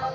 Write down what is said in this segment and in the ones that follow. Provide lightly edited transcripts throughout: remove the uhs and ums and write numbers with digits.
I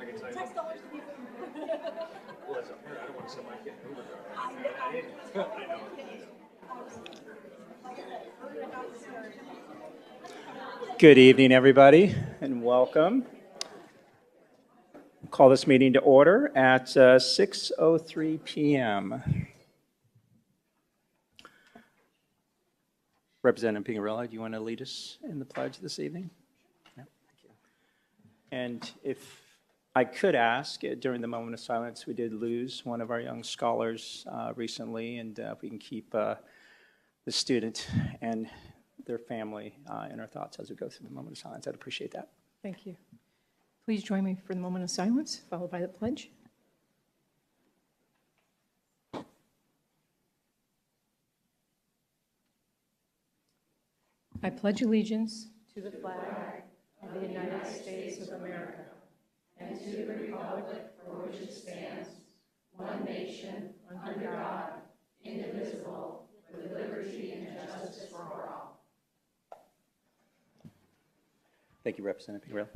can tell you. Text always to people. Well, as a parent, I don't want to send my kid an Uber driver. I know. Good evening, everybody, and welcome. Call this meeting to order at 6:03 p.m. Representative Pingarello, do you want to lead us in the pledge this evening? No, thank you. And if I could ask, during the moment of silence, we did lose one of our young scholars recently, and if we can keep the student and their family in our thoughts as we go through the moment of silence, I'd appreciate that. Thank you. Please join me for the moment of silence, followed by the pledge. I pledge allegiance to the flag of the United States of America and to the republic for which it stands, one nation, under God, indivisible, with liberty and justice for all. Thank you, Representative Pingarello.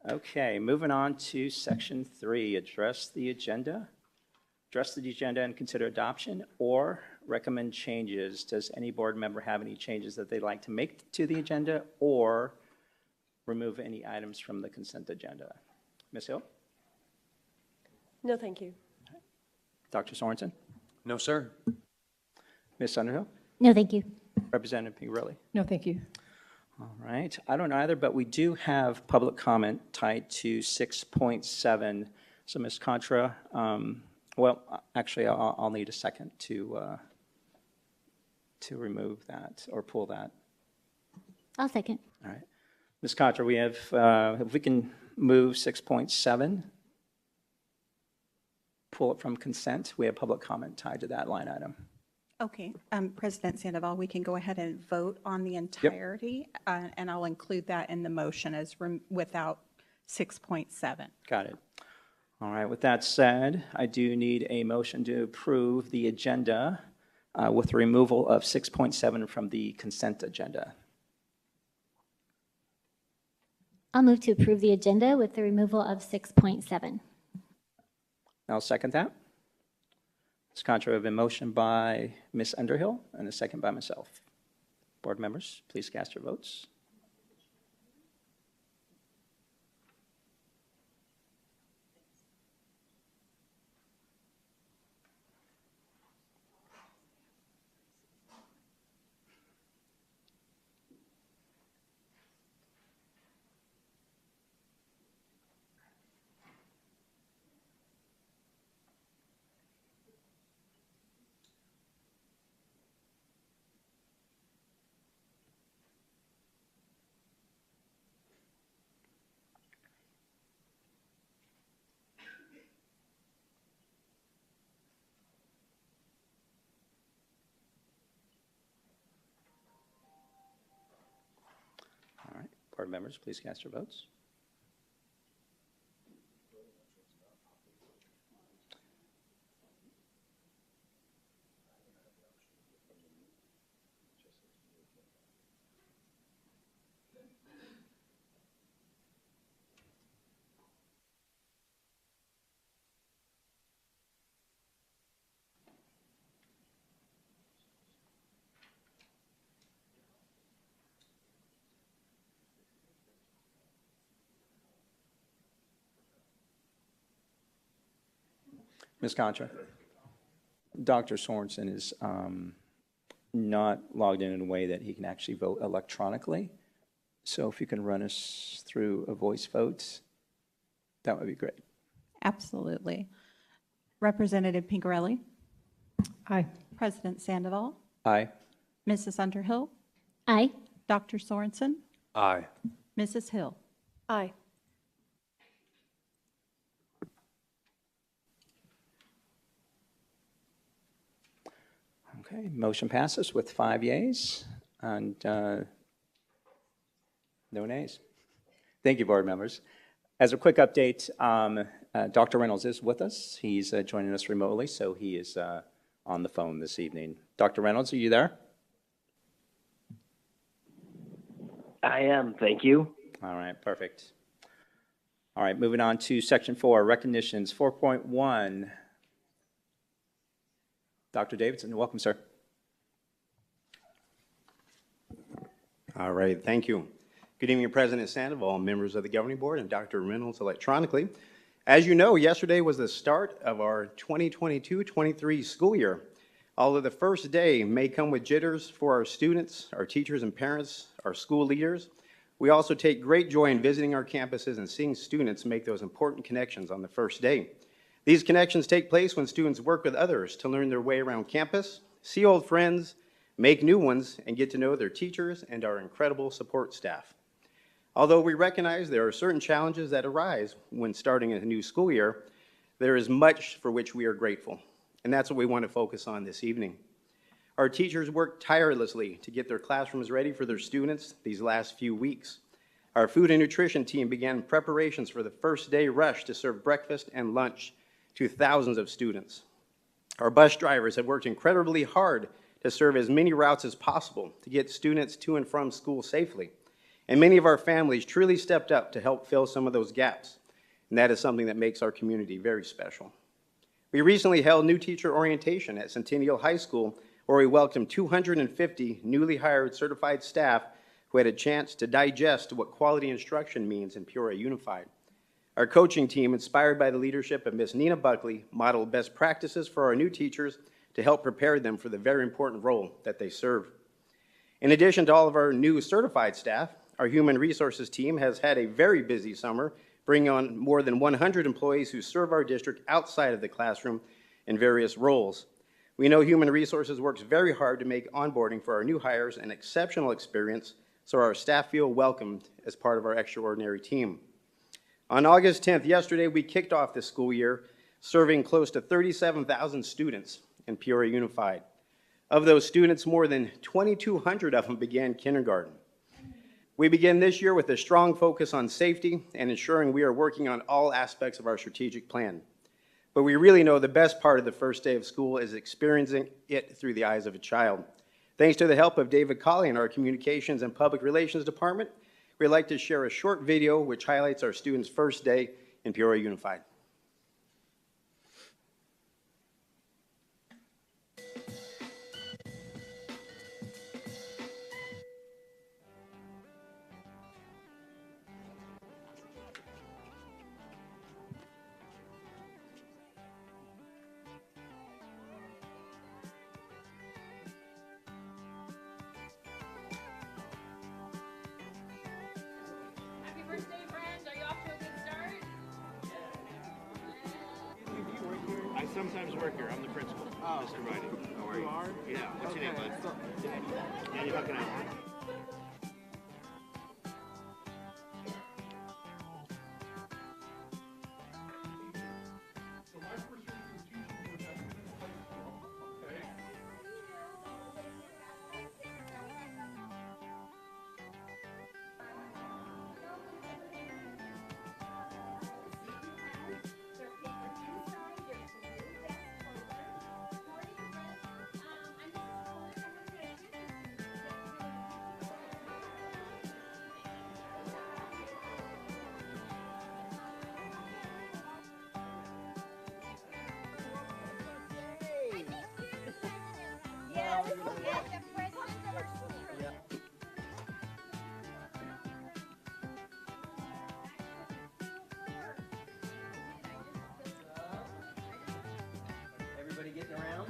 Okay, moving on to section 3, address the agenda. address the agenda and consider adoption, or recommend changes. Does any board member have any changes that they'd like to make to the agenda, or remove any items from the consent agenda? Ms. Hill? No, thank you. Dr. Sorensen? No, sir. Ms. Underhill? No, thank you. Representative Pingerelli? No, thank you. All right, I don't either, but we do have public comment tied to 6.7. So Ms. Contra, actually, I'll need a second to remove that or pull that. I'll second. All right. Ms. Contra, we have, if we can move 6.7, pull it from consent, we have public comment tied to that line item. Okay, President Sandoval, we can go ahead and vote on the entirety, and I'll include that in the motion as without 6.7. Got it. All right, with that said, I do need a motion to approve the agenda with the removal of 6.7 from the consent agenda. I'll move to approve the agenda with the removal of 6.7. I'll second that. Ms. Contra, we have a motion by Ms. Underhill and a second by myself. Board members, please cast your votes. All right, board members, please cast your votes. Ms. Contra, Dr. Sorensen is not logged in a way that he can actually vote electronically. So if you can run us through a voice vote, that would be great. Absolutely. Representative Pingerelli, Aye. President Sandoval, Aye. Mrs. Underhill, Aye. Dr. Sorensen, Aye. Mrs. Hill. Aye. Okay, motion passes with 5 yeas and no nays. Thank you, board members. As a quick update, Dr. Reynolds is with us. He's joining us remotely, so he is on the phone this evening. Dr. Reynolds, are you there? I am, thank you. All right, perfect. All right, moving on to section 4, recognitions. 4.1. Dr. Davidson, welcome, sir. All right, thank you. Good evening, President Sandoval, members of the Governing Board, and Dr. Reynolds electronically. As you know, yesterday was the start of our 2022-23 school year. Although the first day may come with jitters for our students, our teachers and parents, our school leaders, we also take great joy in visiting our campuses and seeing students make those important connections on the first day. These connections take place when students work with others to learn their way around campus, see old friends, make new ones, and get to know their teachers and our incredible support staff. Although we recognize there are certain challenges that arise when starting a new school year, there is much for which we are grateful, and that's what we want to focus on this evening. Our teachers worked tirelessly to get their classrooms ready for their students these last few weeks. Our food and nutrition team began preparations for the first day rush to serve breakfast and lunch to thousands of students. Our bus drivers have worked incredibly hard to serve as many routes as possible to get students to and from school safely. And many of our families truly stepped up to help fill some of those gaps. And that is something that makes our community very special. We recently held new teacher orientation at Centennial High School, where we welcomed 250 newly hired certified staff who had a chance to digest what quality instruction means in Peoria Unified. Our coaching team, inspired by the leadership of Ms. Nina Buckley, modeled best practices for our new teachers to help prepare them for the very important role that they serve. In addition to all of our new certified staff, our human resources team has had a very busy summer, bringing on more than 100 employees who serve our district outside of the classroom in various roles. We know human resources works very hard to make onboarding for our new hires an exceptional experience, so our staff feel welcomed as part of our extraordinary team. On August 10th, yesterday, we kicked off this school year serving close to 37,000 students in Peoria Unified. Of those students, more than 2,200 of them began kindergarten. We begin this year with a strong focus on safety and ensuring we are working on all aspects of our strategic plan. But we really know the best part of the first day of school is experiencing it through the eyes of a child. Thanks to the help of David Colley in our Communications and Public Relations Department, we'd like to share a short video which highlights our students' first day in Peoria Unified. Happy birthday, friends. Are you off to a good start? I sometimes work here. I'm the principal, Mr. Riding. How are you? Yeah. What's your name, bud? Danny, how can I help you? Everybody getting around?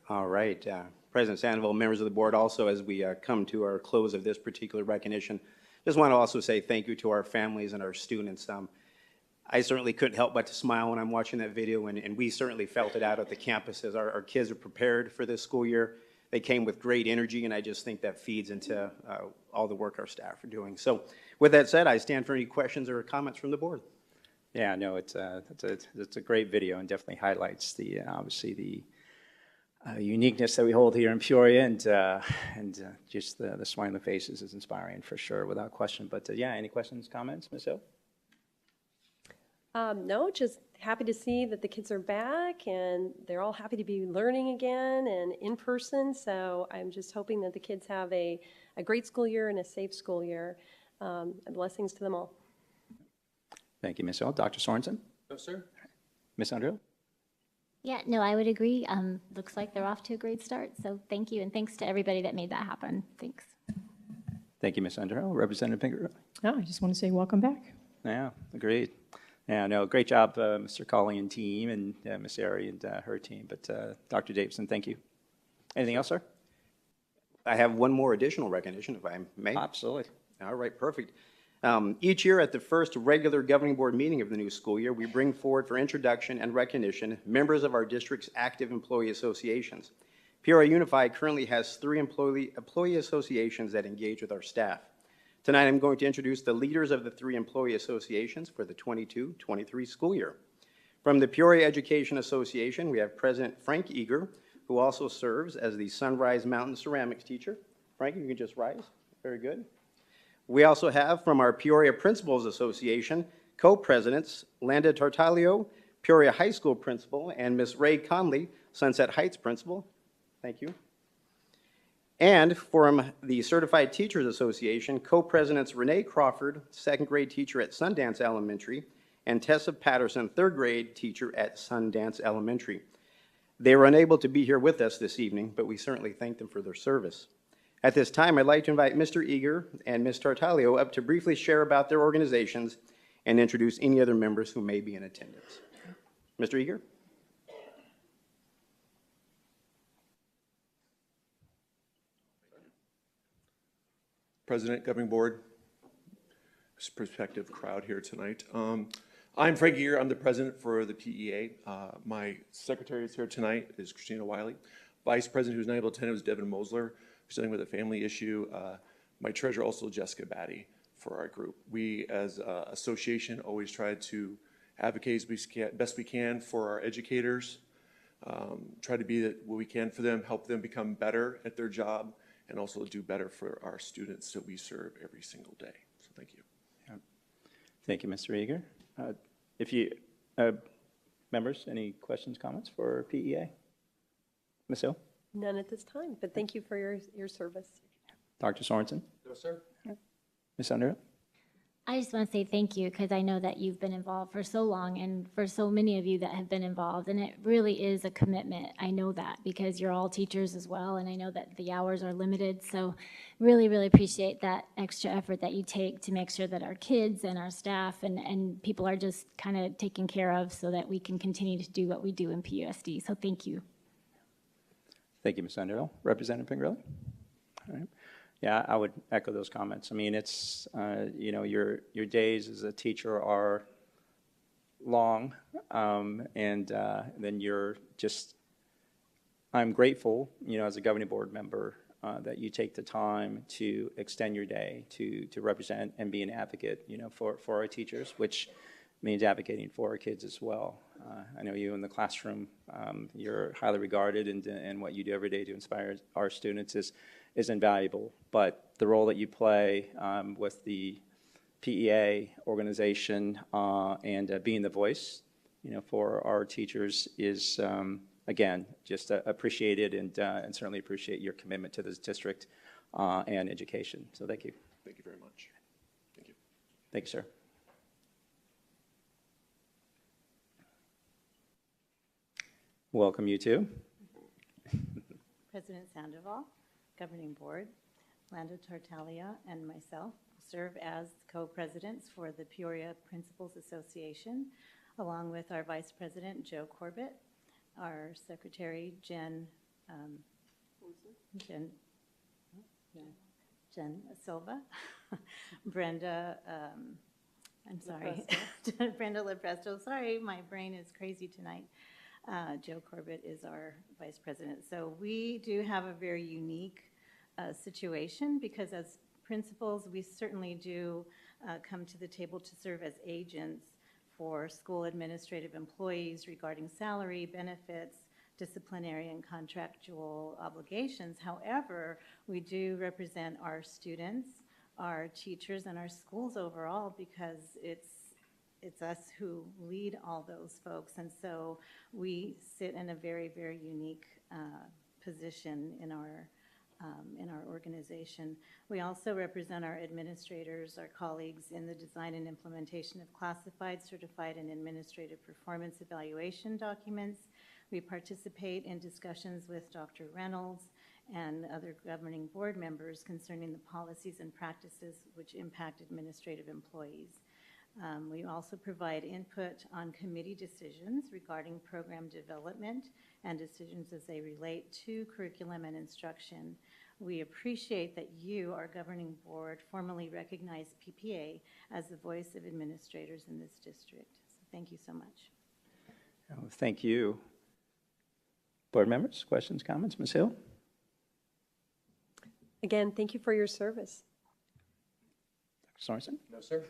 All right. President Sandoval, members of the board, also as we come to our close of this particular recognition, just want to also say thank you to our families and our students. I certainly couldn't help but to smile when I'm watching that video, and we certainly felt it out at the campuses. Our kids are prepared for this school year. They came with great energy, and I just think that feeds into all the work our staff are doing. So with that said, I stand for any questions or comments from the board. Yeah, no, it's a great video and definitely highlights the, obviously the uniqueness that we hold here in Peoria, and just the smiling faces is inspiring for sure, without question. But yeah, any questions, comments, Ms. Hill? No, just happy to see that the kids are back and they're all happy to be learning again and in person. So I'm just hoping that the kids have a great school year and a safe school year. And blessings to them all. Thank you, Ms. Hill. Dr. Sorensen? No, sir. Ms. Underhill? Yeah, no, I would agree. Looks like they're off to a great start. So thank you, and thanks to everybody that made that happen. Thanks. Thank you, Ms. Underhill. Representative Pinker? No, I just want to say welcome back. Yeah, agreed. Yeah, no, great job, Mr. Colley and team, and Ms. Airy and her team. But Dr. Davidson, thank you. Anything else, sir? I have one more additional recognition, if I may. Absolutely. All right, perfect. Each year at the first regular governing board meeting of the new school year, we bring forward for introduction and recognition members of our district's active employee associations. Peoria Unified currently has 3 employee associations that engage with our staff. Tonight, I'm going to introduce the leaders of the 3 employee associations for the 22-23 school year. From the Peoria Education Association, we have President Frank Eager, who also serves as the Sunrise Mountain ceramics teacher. Frank, you can just rise. Very good. We also have from our Peoria Principals Association, co-presidents Landa Tartaglio, Peoria High School principal, and Ms. Ray Conley, Sunset Heights principal. Thank you. And from the Certified Teachers Association, co-presidents Renee Crawford, 2nd grade teacher at Sundance Elementary, and Tessa Patterson, 3rd grade teacher at Sundance Elementary. They were unable to be here with us this evening, but we certainly thank them for their service. At this time, I'd like to invite Mr. Eager and Ms. Tartaglio up to briefly share about their organizations and introduce any other members who may be in attendance. Mr. Eager? President, Governing Board, prospective crowd here tonight. I'm Frank Eager. I'm the president for the PEA. My secretary is here tonight is Christina Wiley. Vice president who's not able to attend was Devin Mosler, who's dealing with a family issue. My treasurer also Jessica Batty for our group. We as an association always try to advocate as best we can for our educators, try to be what we can for them, help them become better at their job, and also do better for our students that we serve every single day. So thank you. Yeah. Thank you, Mr. Eager. Members, any questions, comments for PEA? Ms. Hill? None at this time, but thank you for your service. Dr. Sorensen? No, sir. Ms. Underhill? I just want to say thank you because I know that you've been involved for so long and for so many of you that have been involved, and it really is a commitment. I know that because you're all teachers as well, and I know that the hours are limited, so really, really appreciate that extra effort that you take to make sure that our kids and our staff and people are just kind of taken care of so that we can continue to do what we do in PUSD, so thank you. Thank you, Ms. Underhill. Representative Pingrelli? All right. Yeah, I would echo those comments. I mean, it's, you know, your days as a teacher are long, and then you're just, I'm grateful, you know, as a governing board member, that you take the time to extend your day to represent and be an advocate, you know, for our teachers, which means advocating for our kids as well. I know you in the classroom, you're highly regarded, and what you do every day to inspire our students is invaluable. But the role that you play with the PEA organization and being the voice, you know, for our teachers is, again, just appreciated, and certainly appreciate your commitment to this district and education. So thank you. Thank you very much. Thank you. Thank you, sir. Welcome, you too. President Sandoval, Governing Board, Landa Tartaglia, and myself serve as co-presidents for the Peoria Principals Association, along with our Vice President, Joe Corbett, our Secretary, Jen Jen Silva, Brenda, I'm sorry, Brenda Lepresto. Sorry, my brain is crazy tonight. Joe Corbett is our vice president. So we do have a very unique situation because as principals, we certainly do come to the table to serve as agents for school administrative employees regarding salary, benefits, disciplinary and contractual obligations. However, we do represent our students, our teachers, and our schools overall because it's us who lead all those folks. And so we sit in a very, very unique position in our organization. We also represent our administrators, our colleagues in the design and implementation of classified, certified, and administrative performance evaluation documents. We participate in discussions with Dr. Reynolds and other governing board members concerning the policies and practices which impact administrative employees. We also provide input on committee decisions regarding program development and decisions as they relate to curriculum and instruction. We appreciate that you, our governing board, formally recognize PPA as the voice of administrators in this district. So thank you so much. Oh, thank you. Board members, questions, comments? Ms. Hill? Again, thank you for your service. Dr. Sorensen? No, sir.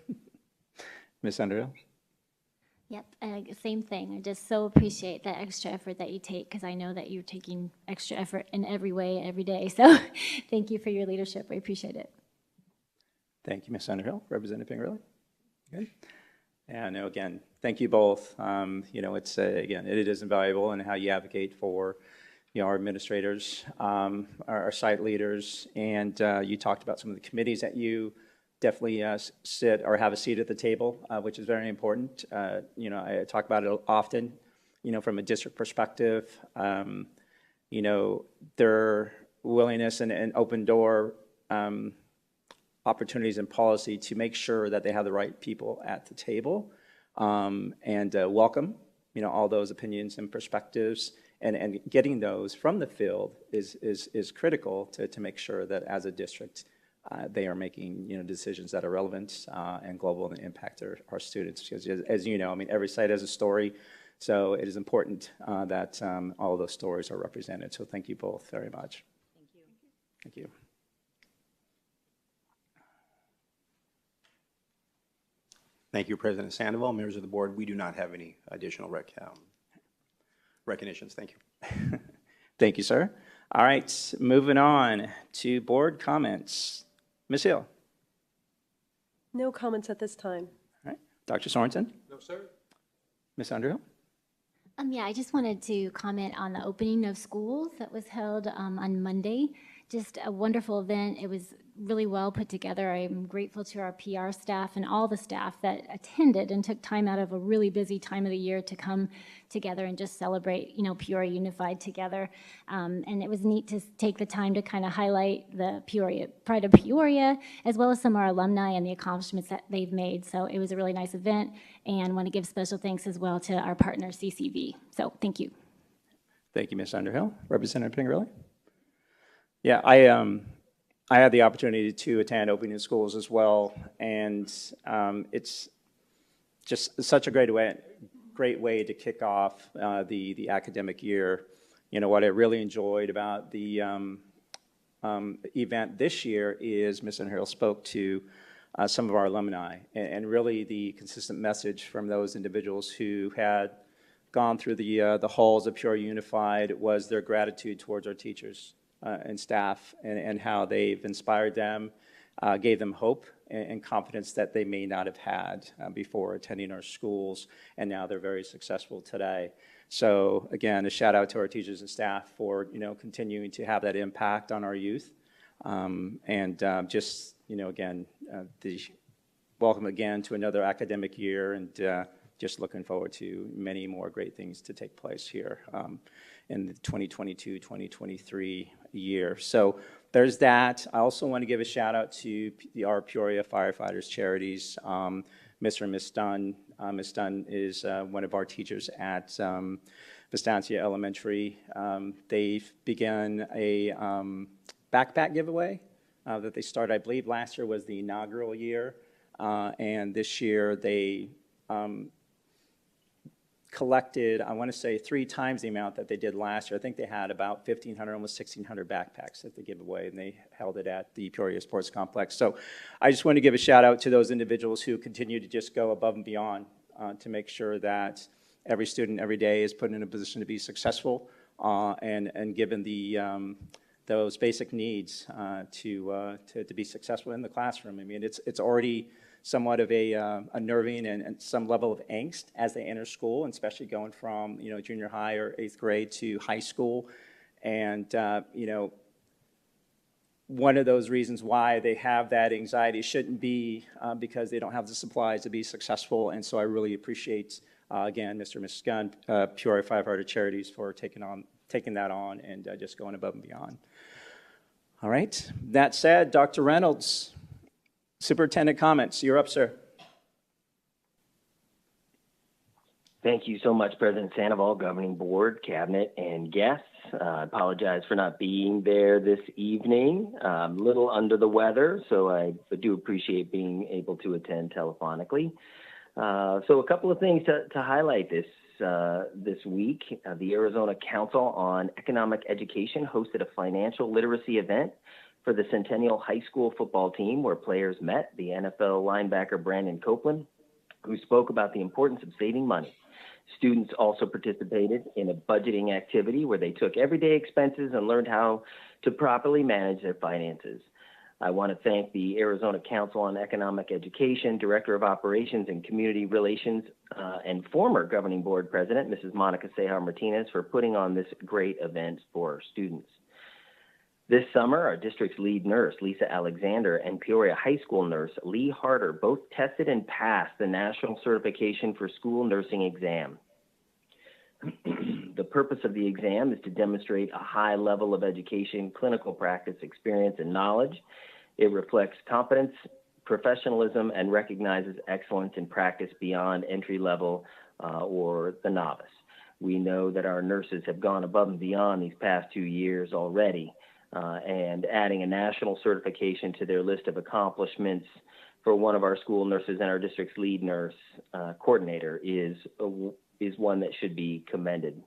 Ms. Underhill? Yep, same thing. I just so appreciate that extra effort that you take because I know that you're taking extra effort in every way, every day. So thank you for your leadership. I appreciate it. Thank you, Ms. Underhill. Representative Pingerelli? Good. And again, thank you both. It's again, it is invaluable in how you advocate for our administrators, our site leaders, and you talked about some of the committees that you definitely sit or have a seat at the table, which is very important. I talk about it often, from a district perspective, their willingness and open door opportunities and policy to make sure that they have the right people at the table and welcome, all those opinions and perspectives and getting those from the field is critical to make sure that as a district they are making decisions that are relevant and global and impact our students. Because as you know, every site has a story, so it is important that all of those stories are represented. So thank you both very much. Thank you. Thank you. Thank you, President Sandoval. Members of the board, we do not have any additional recognitions. Thank you. Thank you, sir. All right, moving on to board comments. Ms. Hill. No comments at this time. All right. Dr. Sorensen. No, sir. Ms. Underhill. Yeah, I just wanted to comment on the opening of schools that was held on Monday. Just a wonderful event. It was really well put together. I'm grateful to our PR staff and all the staff that attended and took time out of a really busy time of the year to come together and just celebrate, Peoria unified together. And it was neat to take the time to kind of highlight the pride of Peoria, as well as some of our alumni and the accomplishments that they've made. So it was a really nice event, and want to give special thanks as well to our partner CCV. So thank you. Thank you, Ms. Underhill. Representative Pingerelli. Yeah, I had the opportunity to attend opening schools as well, and it's just such a great way to kick off the academic year. What I really enjoyed about the event this year is Ms. Underhill spoke to some of our alumni, and really the consistent message from those individuals who had gone through the halls of Peoria Unified was their gratitude towards our teachers and staff, and how they've inspired them, gave them hope and confidence that they may not have had before attending our schools, and now they're very successful today. So again, a shout out to our teachers and staff for continuing to have that impact on our youth, and just again, the welcome again to another academic year, and just looking forward to many more great things to take place here in the 2022-2023 year. So there's that. I also want to give a shout out to our Peoria Firefighters Charities, Mr. and Ms. Dunn. Ms. Dunn is one of our teachers at Vistancia Elementary. They've begun a backpack giveaway that they started. I believe last year was the inaugural year, and this year they collected, I want to say, 3 times the amount that they did last year. I think they had about 1,500, almost 1,600 backpacks that they give away, and they held it at the Peoria Sports Complex. So I just want to give a shout out to those individuals who continue to just go above and beyond to make sure that every student every day is put in a position to be successful and given those basic needs to be successful in the classroom. I mean, it's already somewhat of a unnerving and some level of angst as they enter school, and especially going from, junior high or 8th grade to high school. And, one of those reasons why they have that anxiety shouldn't be because they don't have the supplies to be successful. And so I really appreciate, again, Mr. and Mrs. Gunn, Peoria 500 Charities for taking that on and just going above and beyond. All right. That said, Dr. Reynolds, Superintendent comments. You're up, sir. Thank you so much, President Sandoval, Governing Board, Cabinet, and guests. I apologize for not being there this evening. I'm a little under the weather, so I do appreciate being able to attend telephonically. So a couple of things to highlight this week. The Arizona Council on Economic Education hosted a financial literacy event for the Centennial High School football team, where players met the NFL linebacker Brandon Copeland, who spoke about the importance of saving money. Students also participated in a budgeting activity where they took everyday expenses and learned how to properly manage their finances. I want to thank the Arizona Council on Economic Education, Director of Operations and Community Relations, and former Governing Board President, Mrs. Monica Sejar Martinez, for putting on this great event for our students. This summer, our district's lead nurse, Lisa Alexander, and Peoria High School nurse, Lee Harder, both tested and passed the National Certification for School Nursing exam. The purpose of the exam is to demonstrate a high level of education, clinical practice, experience, and knowledge. It reflects competence, professionalism, and recognizes excellence in practice beyond entry level or the novice. We know that our nurses have gone above and beyond these past 2 years already. And adding a national certification to their list of accomplishments for one of our school nurses and our district's lead nurse coordinator is one that should be commended.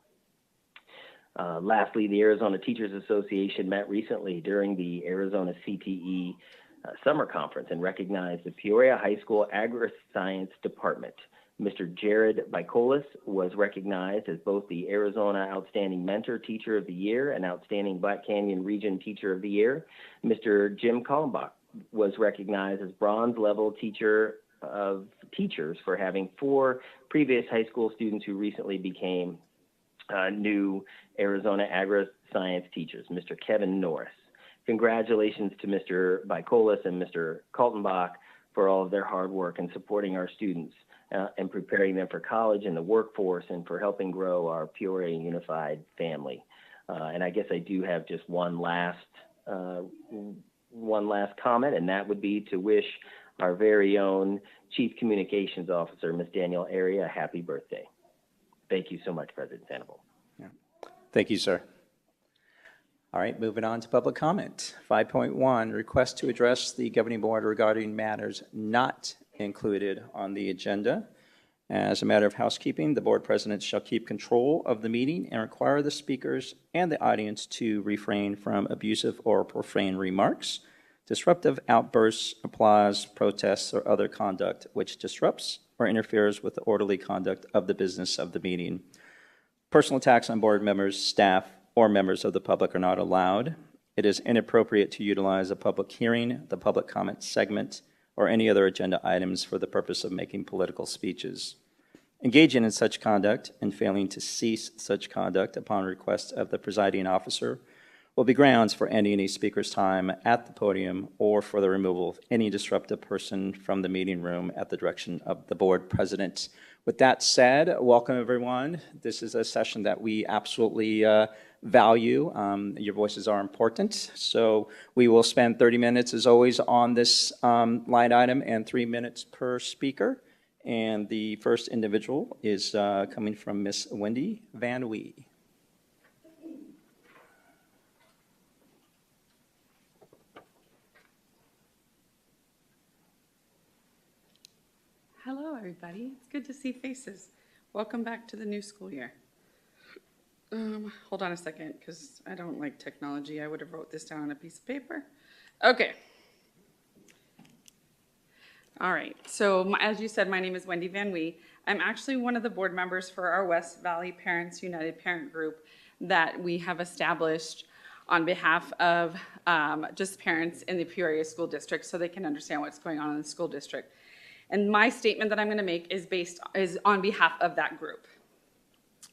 Lastly, the Arizona Teachers Association met recently during the Arizona CTE Summer Conference and recognized the Peoria High School Agri-Science Department. Mr. Jared Bicolis was recognized as both the Arizona Outstanding Mentor Teacher of the Year and Outstanding Black Canyon Region Teacher of the Year. Mr. Jim Kallenbach was recognized as Bronze Level Teacher of Teachers for having 4 previous high school students who recently became new Arizona Agri-Science teachers, Mr. Kevin Norris. Congratulations to Mr. Bicolis and Mr. Kaltenbach for all of their hard work in supporting our students and preparing them for college and the workforce, and for helping grow our Peoria Unified family. And I guess I do have just one last comment, and that would be to wish our very own Chief Communications Officer, Ms. Danielle Area, a happy birthday. Thank you so much, President Sandoval. Yeah. Thank you, sir. All right, moving on to public comment. 5.1, request to address the governing board regarding matters not included on the agenda. As a matter of housekeeping, the board president shall keep control of the meeting and require the speakers and the audience to refrain from abusive or profane remarks, disruptive outbursts, applause, protests, or other conduct which disrupts or interferes with the orderly conduct of the business of the meeting. Personal attacks on board members, staff, or members of the public are not allowed. It is inappropriate to utilize a public hearing, the public comment segment, or any other agenda items for the purpose of making political speeches. Engaging in such conduct and failing to cease such conduct upon request of the presiding officer will be grounds for ending a speaker's time at the podium or for the removal of any disruptive person from the meeting room at the direction of the board president. With that said, welcome everyone. This is a session that we absolutely value. Your voices are important. So we will spend 30 minutes as always on this line item and 3 minutes per speaker. And the first individual is coming from Miss Wendy Van Wee. Hello, everybody. It's good to see faces. Welcome back to the new school year. Hold on a second, because I don't like technology. I would have wrote this down on a piece of paper. Okay. All right. So as you said, my name is Wendy Van Wee. I'm actually one of the board members for our West Valley Parents United Parent Group that we have established on behalf of just parents in the Peoria School District so they can understand what's going on in the school district. And my statement that I'm going to make is on behalf of that group.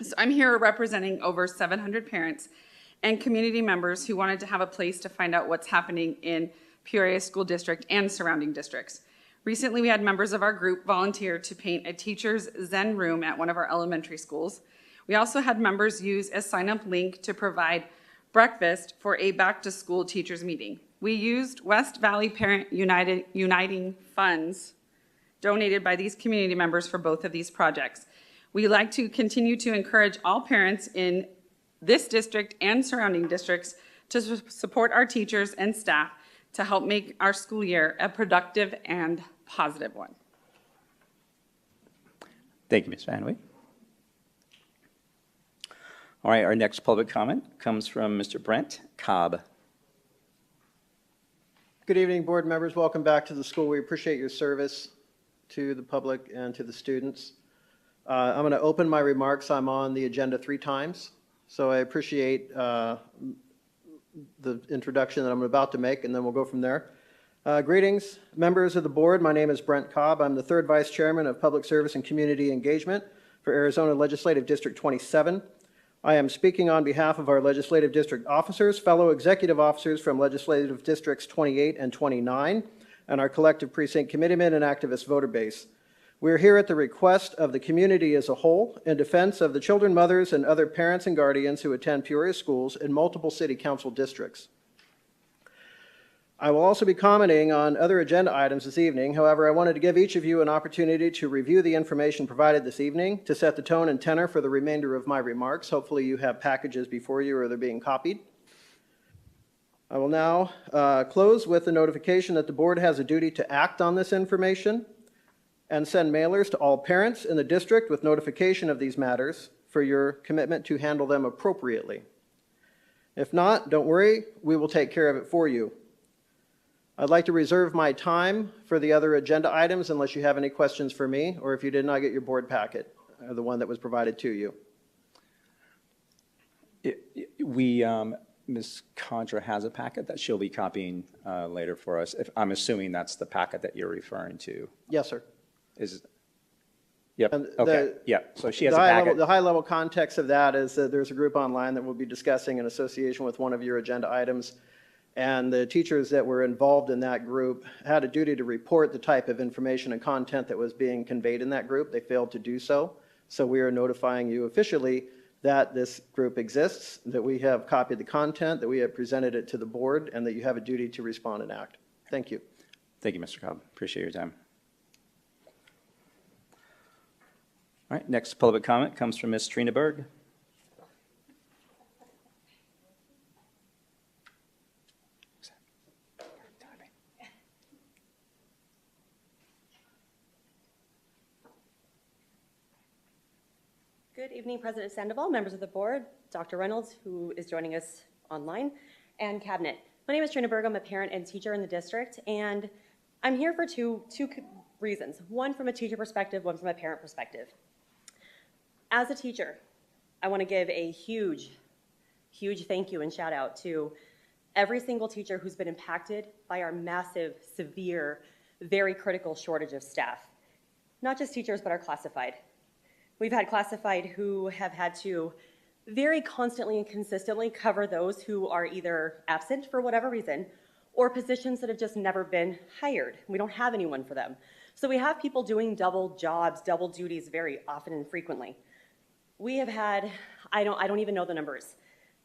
So I'm here representing over 700 parents and community members who wanted to have a place to find out what's happening in Peoria School District and surrounding districts. Recently, we had members of our group volunteer to paint a teacher's Zen room at one of our elementary schools. We also had members use a sign-up link to provide breakfast for a back-to-school teachers meeting. We used West Valley Parent Uniting funds donated by these community members for both of these projects. We like to continue to encourage all parents in this district and surrounding districts to support our teachers and staff to help make our school year a productive and positive one. Thank you, Ms. Van Wee. All right, our next public comment comes from Mr. Brent Cobb. Good evening, board members. Welcome back to the school. We appreciate your service to the public and to the students. I'm going to open my remarks. I'm on the agenda 3 times, so I appreciate the introduction that I'm about to make, and then we'll go from there. Greetings, members of the board. My name is Brent Cobb. I'm the 3rd Vice Chairman of Public Service and Community Engagement for Arizona Legislative District 27. I am speaking on behalf of our legislative district officers, fellow executive officers from legislative districts 28 and 29, and our collective precinct committeemen and activist voter base. We are here at the request of the community as a whole in defense of the children, mothers, and other parents and guardians who attend Peoria schools in multiple city council districts. I will also be commenting on other agenda items this evening. However, I wanted to give each of you an opportunity to review the information provided this evening to set the tone and tenor for the remainder of my remarks. Hopefully you have packages before you or they're being copied. I will now close with the notification that the board has a duty to act on this information and send mailers to all parents in the district with notification of these matters for your commitment to handle them appropriately. If not, don't worry, we will take care of it for you. I'd like to reserve my time for the other agenda items unless you have any questions for me, or if you did not get your board packet, the one that was provided to you. Ms. Contra has a packet that she'll be copying later for us. I'm assuming that's the packet that you're referring to. Yes, sir. Yep, okay, yeah, so she has a packet. The high-level context of that is that there's a group online that will be discussing in association with one of your agenda items, and the teachers that were involved in that group had a duty to report the type of information and content that was being conveyed in that group. They failed to do so, so we are notifying you officially that this group exists, that we have copied the content, that we have presented it to the board, and that you have a duty to respond and act. Thank you. Thank you, Mr. Cobb. Appreciate your time. All right, next public comment comes from Ms. Trina Berg. Good evening, President Sandoval, members of the board, Dr. Reynolds, who is joining us online, and cabinet. My name is Trina Berg. I'm a parent and teacher in the district, and I'm here for two reasons. One from a teacher perspective, one from a parent perspective. As a teacher, I want to give a huge thank you and shout out to every single teacher who's been impacted by our massive, severe, very critical shortage of staff. Not just teachers, but our classified. We've had classified who have had to very constantly and consistently cover those who are either absent for whatever reason or positions that have just never been hired. We don't have anyone for them. So we have people doing double jobs, double duties very often and frequently. We have had, I don't even know the numbers.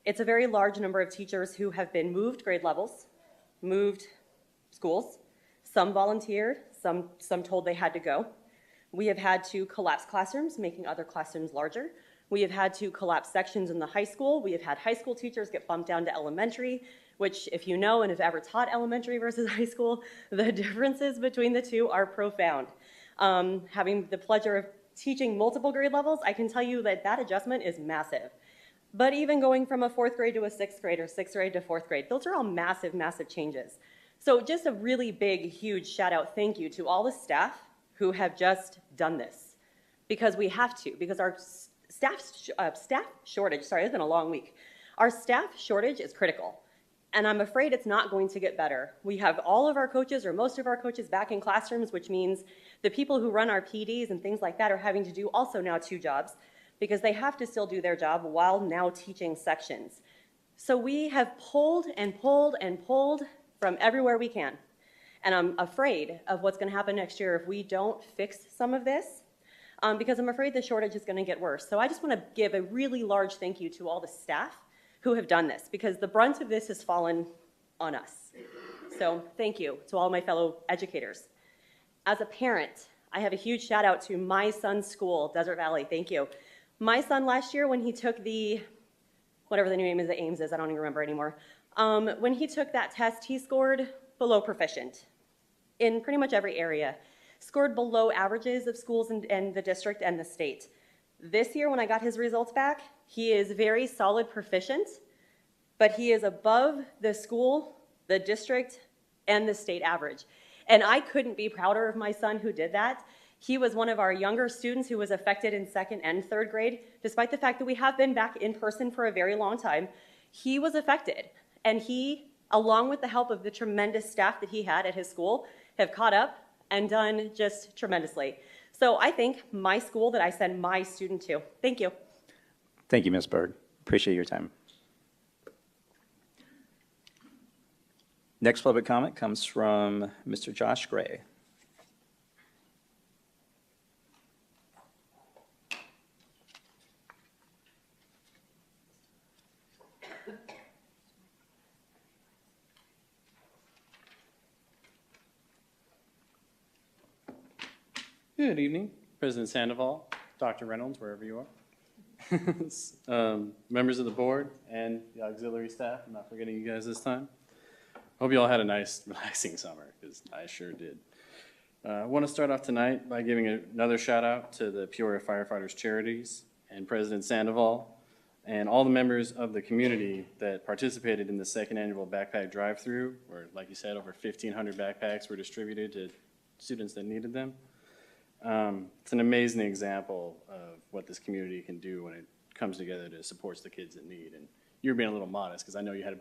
It's a very large number of teachers who have been moved grade levels, moved schools, some volunteered, some told they had to go. We have had to collapse classrooms, making other classrooms larger. We have had to collapse sections in the high school. We have had high school teachers get bumped down to elementary, which if you know and have ever taught elementary versus high school, the differences between the two are profound. Having the pleasure of teaching multiple grade levels, I can tell you that that adjustment is massive. But even going from a 4th grade to a 6th grade or 6th grade to 4th grade, those are all massive, massive changes. So just a really big, huge shout out thank you to all the staff who have just done this. Because we have to, because our staff shortage, sorry, it's been a long week. Our staff shortage is critical. And I'm afraid it's not going to get better. We have all of our coaches or most of our coaches back in classrooms, which means the people who run our PDs and things like that are having to do also now 2 jobs because they have to still do their job while now teaching sections. So we have pulled and pulled and pulled from everywhere we can. And I'm afraid of what's going to happen next year if we don't fix some of this, because I'm afraid the shortage is going to get worse. So I just want to give a really large thank you to all the staff who have done this, because the brunt of this has fallen on us. So thank you to all my fellow educators. As a parent, I have a huge shout out to my son's school, Desert Valley. Thank you. My son last year, when he took the, whatever the new name is, the Ames is, I don't even remember anymore. When he took that test, he scored below proficient in pretty much every area. Scored below averages of schools in the district and the state. This year, when I got his results back, he is very solid proficient, but he is above the school, the district, and the state average. And I couldn't be prouder of my son who did that. He was one of our younger students who was affected in 2nd and 3rd grade, despite the fact that we have been back in person for a very long time. He was affected, and he, along with the help of the tremendous staff that he had at his school, have caught up and done just tremendously. So I thank my school that I send my student to. Thank you. Thank you, Ms. Berg. Appreciate your time. Next public comment comes from Mr. Josh Gray. Good evening, President Sandoval, Dr. Reynolds, wherever you are. Members of the board and the auxiliary staff, I'm not forgetting you guys this time. Hope you all had a nice, relaxing summer, because I sure did. I want to start off tonight by giving another shout out to the Peoria Firefighters Charities and President Sandoval and all the members of the community that participated in the 2nd annual backpack drive-through, where, like you said, over 1,500 backpacks were distributed to students that needed them. It's an amazing example of what this community can do when it comes together to support the kids in need. And you're being a little modest because I know you had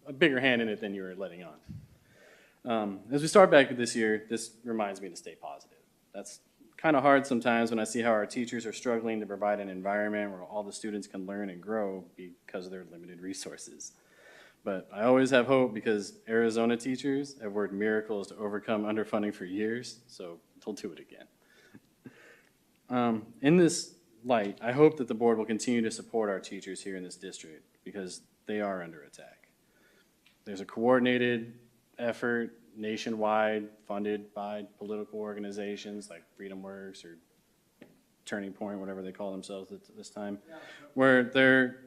a bigger hand in it than you were letting on. As we start back this year, this reminds me to stay positive. That's kind of hard sometimes when I see how our teachers are struggling to provide an environment where all the students can learn and grow because of their limited resources. But I always have hope because Arizona teachers have worked miracles to overcome underfunding for years, so they'll do it again. In this light, I hope that the board will continue to support our teachers here in this district because they are under attack. There's a coordinated effort nationwide funded by political organizations like Freedom Works or Turning Point, whatever they call themselves at this time, where they're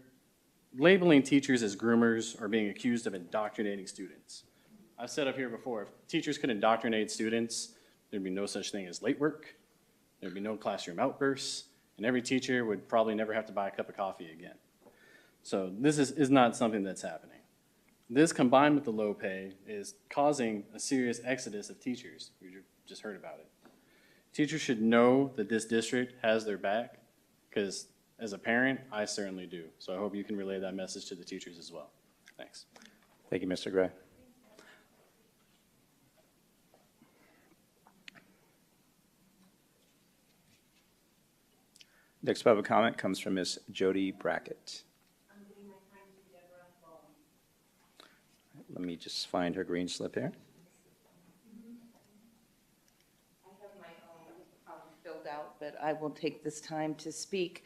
labeling teachers as groomers or being accused of indoctrinating students. I've said up here before, if teachers could indoctrinate students, there'd be no such thing as late work. There'd be no classroom outbursts, and every teacher would probably never have to buy a cup of coffee again. So this is not something that's happening. This, combined with the low pay, is causing a serious exodus of teachers. We just heard about it. Teachers should know that this district has their back, because as a parent, I certainly do. So I hope you can relay that message to the teachers as well. Thanks. Thank you, Mr. Gray. Next public comment comes from Ms. Jody Brackett. Let me just find her green slip here. I have my own filled out, but I will take this time to speak.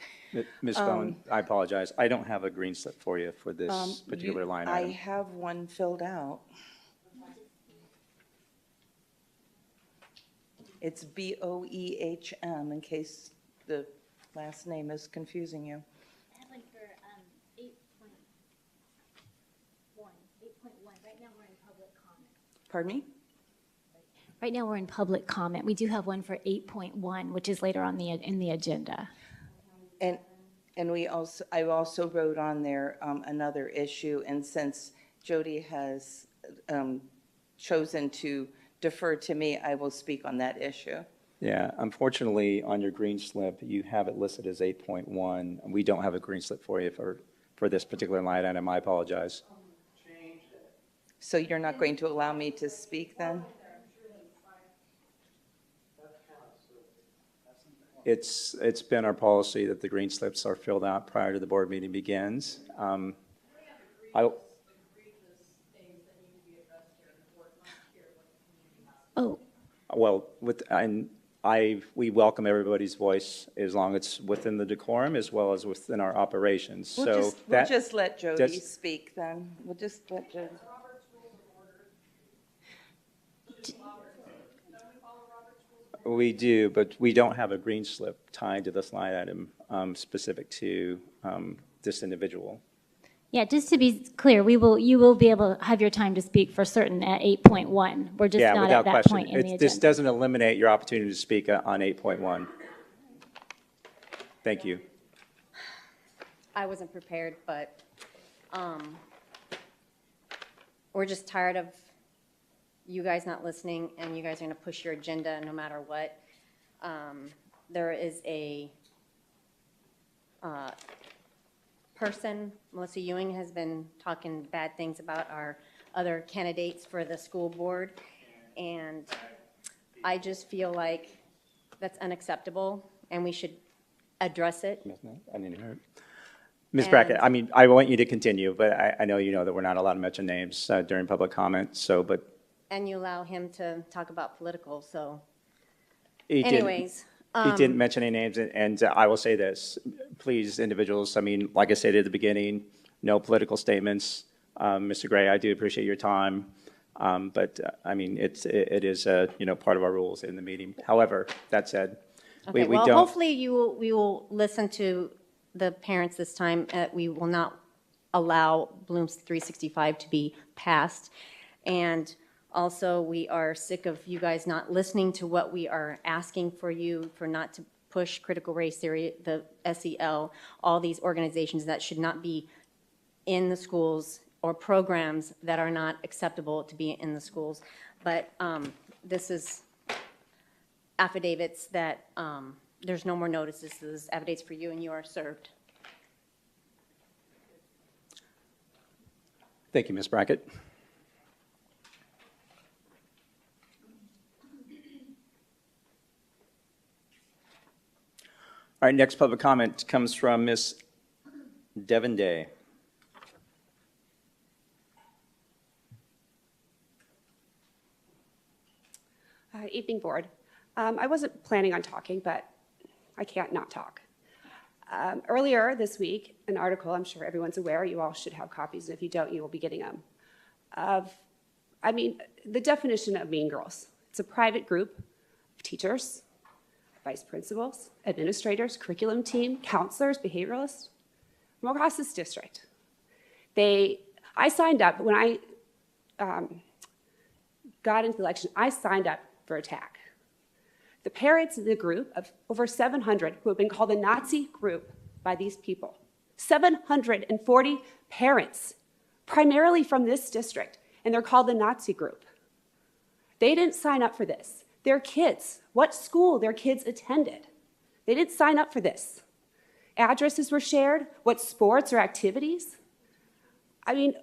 Ms. Bowen, I apologize. I don't have a green slip for you for this particular line item. I have one filled out. It's BOEHM, in case the last name is confusing you. I have one for 8.1. 8.1. Right now we're in public comment. Pardon me? Right now, we're in public comment. We do have one for 8.1, which is later on in the agenda. And I also wrote on there another issue, and since Jody has chosen to defer to me, I will speak on that issue. Yeah, unfortunately, on your green slip, you have it listed as 8.1. We don't have a green slip for you for this particular line item. I apologize. So you're not going to allow me to speak then? It's been our policy that the green slips are filled out prior to the board meeting begins. Oh. Well, we welcome everybody's voice as long as it's within the decorum as well as within our operations. We'll just let Jody speak then. We'll just let Jody. We do, but we don't have a green slip tied to this line item specific to this individual. Yeah, just to be clear, you will be able to have your time to speak for certain at 8.1. We're just not at that point in the agenda. This doesn't eliminate your opportunity to speak on 8.1. Thank you. I wasn't prepared, but we're just tired of you guys not listening, and you guys are going to push your agenda no matter what. There is a person, Melissa Ewing, has been talking bad things about our other candidates for the school board, and I just feel like that's unacceptable, and we should address it. I didn't hear it. Ms. Brackett, I mean, I want you to continue, but I know you know that we're not allowed to mention names during public comment, but. And you allow him to talk about political, so Anyways. He didn't mention any names, and I will say this, please, individuals, I mean, like I said at the beginning, no political statements. Mr. Gray, I do appreciate your time, but I mean, it is, part of our rules in the meeting. However, that said, okay, we well, don't. Hopefully we will listen to the parents this time. We will not allow Bloom's 365 to be passed. And also, we are sick of you guys not listening to what we are asking for you, for not to push critical race theory, the SEL, all these organizations that should not be in the schools, or programs that are not acceptable to be in the schools. But this is affidavits that there's no more notices. This is affidavits for you, and you are served. Thank you, Ms. Brackett. All right, next public comment comes from Ms. Devon Day. Evening, board. I wasn't planning on talking, but I can't not talk. Earlier this week, an article, I'm sure everyone's aware, you all should have copies, and if you don't, you will be getting them, the definition of Mean Girls. It's a private group of teachers, vice principals, administrators, curriculum team, counselors, behavioralists from across this district. I signed up, when I got into the election, I signed up for attack. The parents in the group of over 700 who have been called a Nazi group by these people, 740 parents, primarily from this district, and they're called the Nazi group. They didn't sign up for this. Their kids, what school their kids attended, they didn't sign up for this. Addresses were shared, what sports or activities. I mean,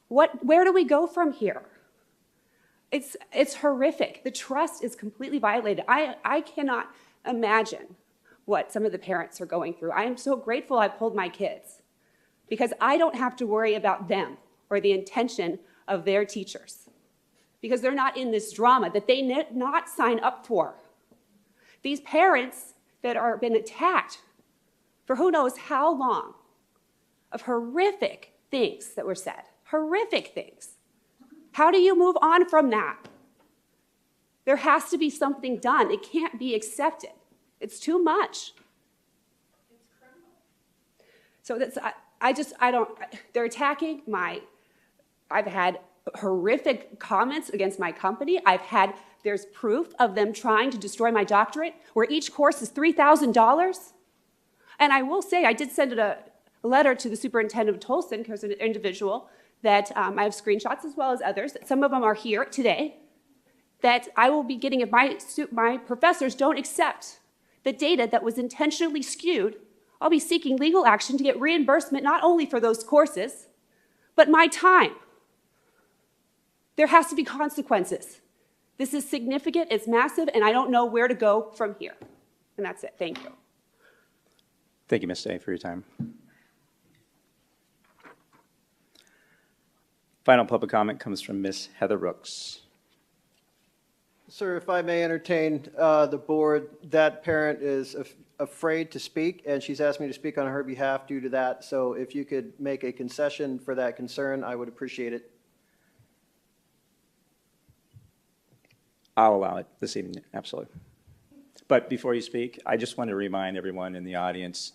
where do we go from here? It's horrific. The trust is completely violated. I cannot imagine what some of the parents are going through. I am so grateful I pulled my kids because I don't have to worry about them or the intention of their teachers because they're not in this drama that they did not sign up for. These parents that are been attacked for who knows how long of horrific things that were said, horrific things. How do you move on from that? There has to be something done. It can't be accepted. It's too much. It's criminal. So they're attacking I've had horrific comments against my company. I've had there's proof of them trying to destroy my doctorate, where each course is $3,000. And I will say, I did send a letter to the superintendent of Tolson, because an individual that I have screenshots as well as others, some of them are here today, that I will be getting if my professors don't accept the data that was intentionally skewed. I'll be seeking legal action to get reimbursement not only for those courses, but my time. There has to be consequences. This is significant, it's massive, and I don't know where to go from here. And that's it. Thank you. Thank you, Ms. Day, for your time. Final public comment comes from Ms. Heather Rooks. Sir, if I may entertain the board, that parent is afraid to speak, and she's asked me to speak on her behalf due to that. So if you could make a concession for that concern, I would appreciate it. I'll allow it this evening, absolutely. But before you speak, I just want to remind everyone in the audience,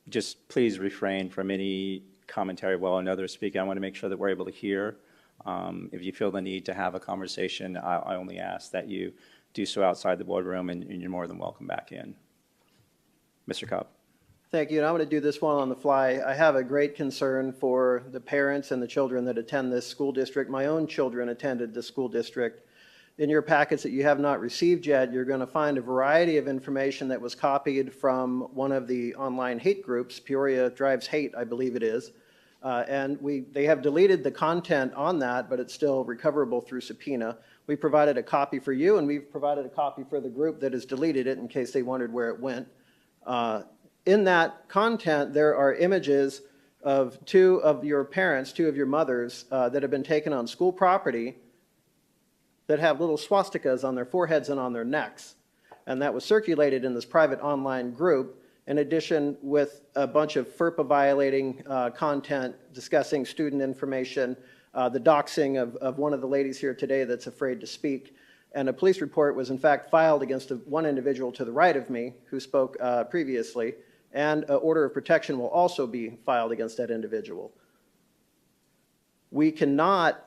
just please refrain from any commentary while another is speaking. I want to make sure that we're able to hear. If you feel the need to have a conversation, I only ask that you do so outside the boardroom, and you're more than welcome back in. Mr. Cobb. Thank you, and I'm going to do this one on the fly. I have a great concern for the parents and the children that attend this school district. My own children attended this school district. In your packets that you have not received yet, you're going to find a variety of information that was copied from one of the online hate groups, Peoria Drives Hate, I believe it is. And they have deleted the content on that, but it's still recoverable through subpoena. We provided a copy for you, and we've provided a copy for the group that has deleted it in case they wondered where it went. In that content, there are images of two of your parents, two of your mothers, that have been taken on school property that have little swastikas on their foreheads and on their necks. And that was circulated in this private online group, in addition with a bunch of FERPA violating content discussing student information, the doxing of one of the ladies here today that's afraid to speak. And a police report was in fact filed against one individual to the right of me who spoke previously, and an order of protection will also be filed against that individual. We cannot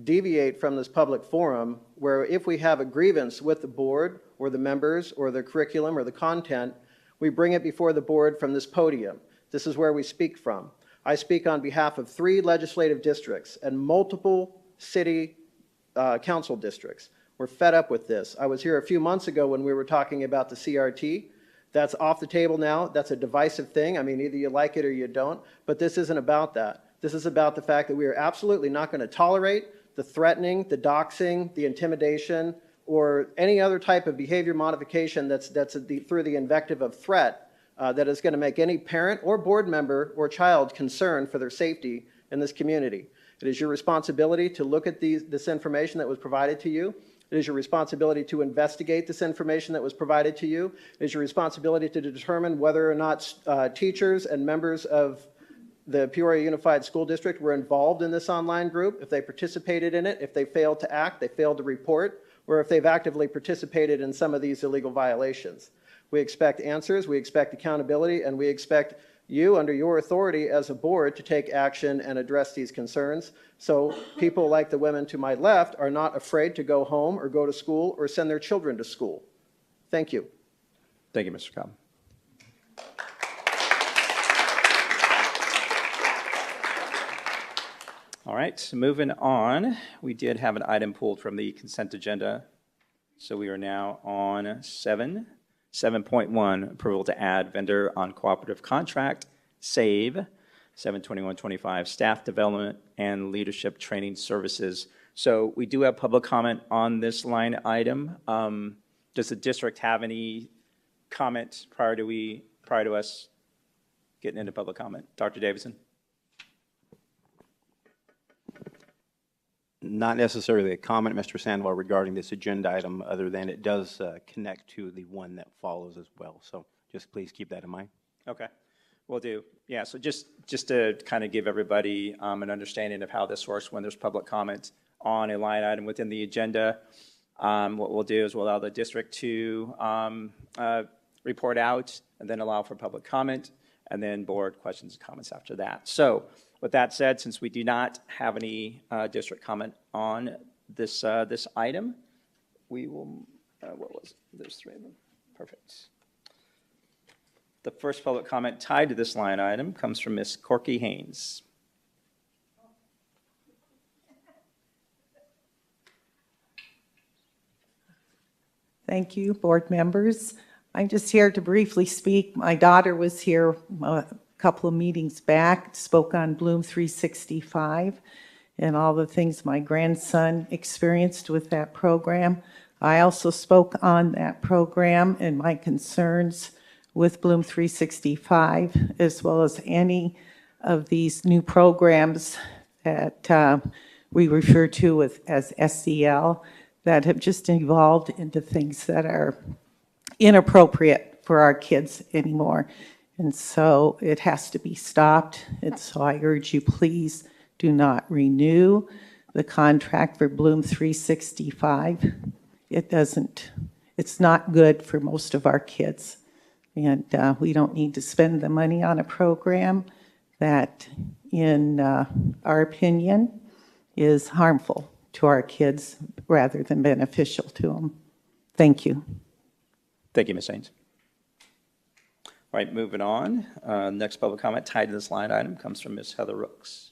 deviate from this public forum where if we have a grievance with the board or the members or the curriculum or the content, we bring it before the board from this podium. This is where we speak from. I speak on behalf of 3 legislative districts and multiple city council districts. We're fed up with this. I was here a few months ago when we were talking about the CRT. That's off the table now. That's a divisive thing. I mean, either you like it or you don't, but this isn't about that. This is about the fact that we are absolutely not going to tolerate the threatening, the doxing, the intimidation, or any other type of behavior modification that's through the invective of threat that is going to make any parent or board member or child concerned for their safety in this community. It is your responsibility to look at this information that was provided to you. It is your responsibility to investigate this information that was provided to you. It is your responsibility to determine whether or not teachers and members of the Peoria Unified School District were involved in this online group, if they participated in it, if they failed to act, they failed to report, or if they've actively participated in some of these illegal violations. We expect answers, we expect accountability, and we expect you, under your authority as a board, to take action and address these concerns so people like the women to my left are not afraid to go home or go to school or send their children to school. Thank you. Thank you, Mr. Cobb. All right, moving on. We did have an item pulled from the consent agenda. So we are now on 7.1, approval to add vendor on cooperative contract, SAVE, 7/21/25, staff development and leadership training services. So we do have public comment on this line item. Does the district have any comment prior to us getting into public comment? Dr. Davidson? Not necessarily a comment, Mr. Sandoval, regarding this agenda item, other than it does connect to the one that follows as well. So just please keep that in mind. Okay. Will do. Yeah, so just to kind of give everybody an understanding of how this works when there's public comment on a line item within the agenda, what we'll do is we'll allow the district to report out and then allow for public comment and then board questions and comments after that. So with that said, since we do not have any district comment on this item, we will, what was it? There's three of them. Perfect. The first public comment tied to this line item comes from Ms. Corky Haynes. Thank you, board members. I'm just here to briefly speak. My daughter was here a couple of meetings back, spoke on Bloom 365 and all the things my grandson experienced with that program. I also spoke on that program and my concerns with Bloom 365, as well as any of these new programs that we refer to as SEL, that have just evolved into things that are inappropriate for our kids anymore. And so it has to be stopped. And so I urge you, please do not renew the contract for Bloom 365. It's not good for most of our kids. And we don't need to spend the money on a program that, in our opinion, is harmful to our kids rather than beneficial to them. Thank you. Thank you, Ms. Haynes. All right, moving on. Next public comment tied to this line item comes from Ms. Heather Rooks.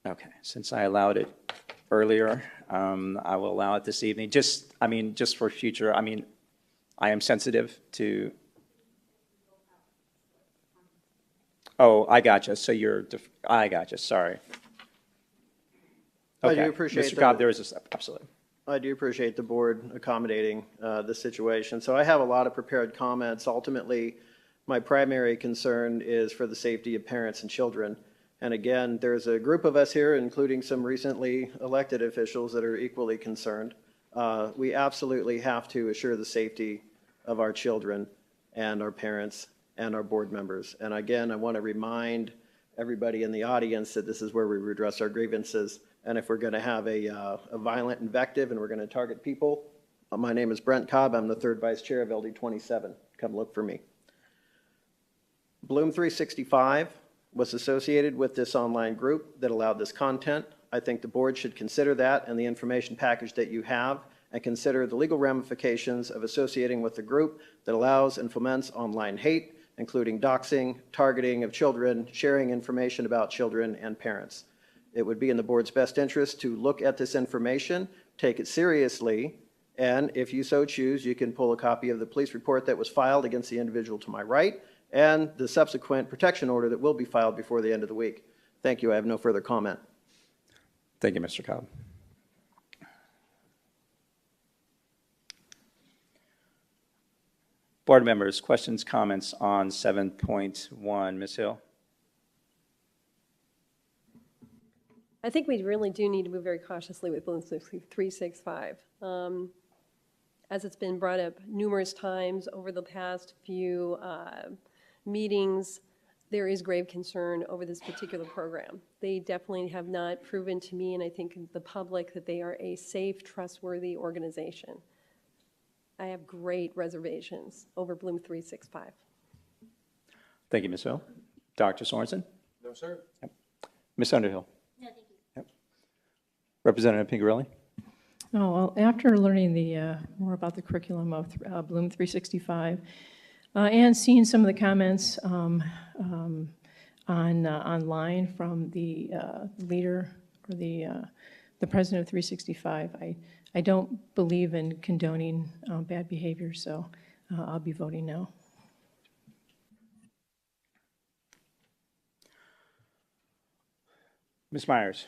Okay, since I allowed it earlier, I will allow it this evening. Just for future, I am sensitive to. Oh, I gotcha. So I gotcha. Sorry. Okay. I do appreciate Mr. Cobb, there is a step. Absolutely. I do appreciate the board accommodating this situation. So I have a lot of prepared comments. Ultimately, my primary concern is for the safety of parents and children. And again, there's a group of us here, including some recently elected officials, that are equally concerned. We absolutely have to assure the safety of our children and our parents and our board members. And again, I want to remind everybody in the audience that this is where we redress our grievances. And if we're going to have a violent invective and we're going to target people, my name is Brent Cobb. I'm the third vice chair of LD 27. Come look for me. Bloom 365 was associated with this online group that allowed this content. I think the board should consider that and the information package that you have, and consider the legal ramifications of associating with a group that allows and foments online hate, including doxing, targeting of children, sharing information about children and parents. It would be in the board's best interest to look at this information, take it seriously, and if you so choose, you can pull a copy of the police report that was filed against the individual to my right and the subsequent protection order that will be filed before the end of the week. Thank you. I have no further comment. Thank you, Mr. Cobb. Board members, questions, comments on 7.1. Ms. Hill? I think we really do need to move very cautiously with Bloom 365. As it's been brought up numerous times over the past few meetings, there is grave concern over this particular program. They definitely have not proven to me, and I think the public, that they are a safe, trustworthy organization. I have great reservations over Bloom 365. Thank you, Ms. Hill. Dr. Sorensen? No, sir. Yep. Ms. Underhill? No, thank you. Yep. Representative Pingarelli? Oh, well, after learning more about the curriculum of Bloom 365 and seeing some of the comments online from the leader or the president of 365, I don't believe in condoning bad behavior, so I'll be voting no. Ms. Myers?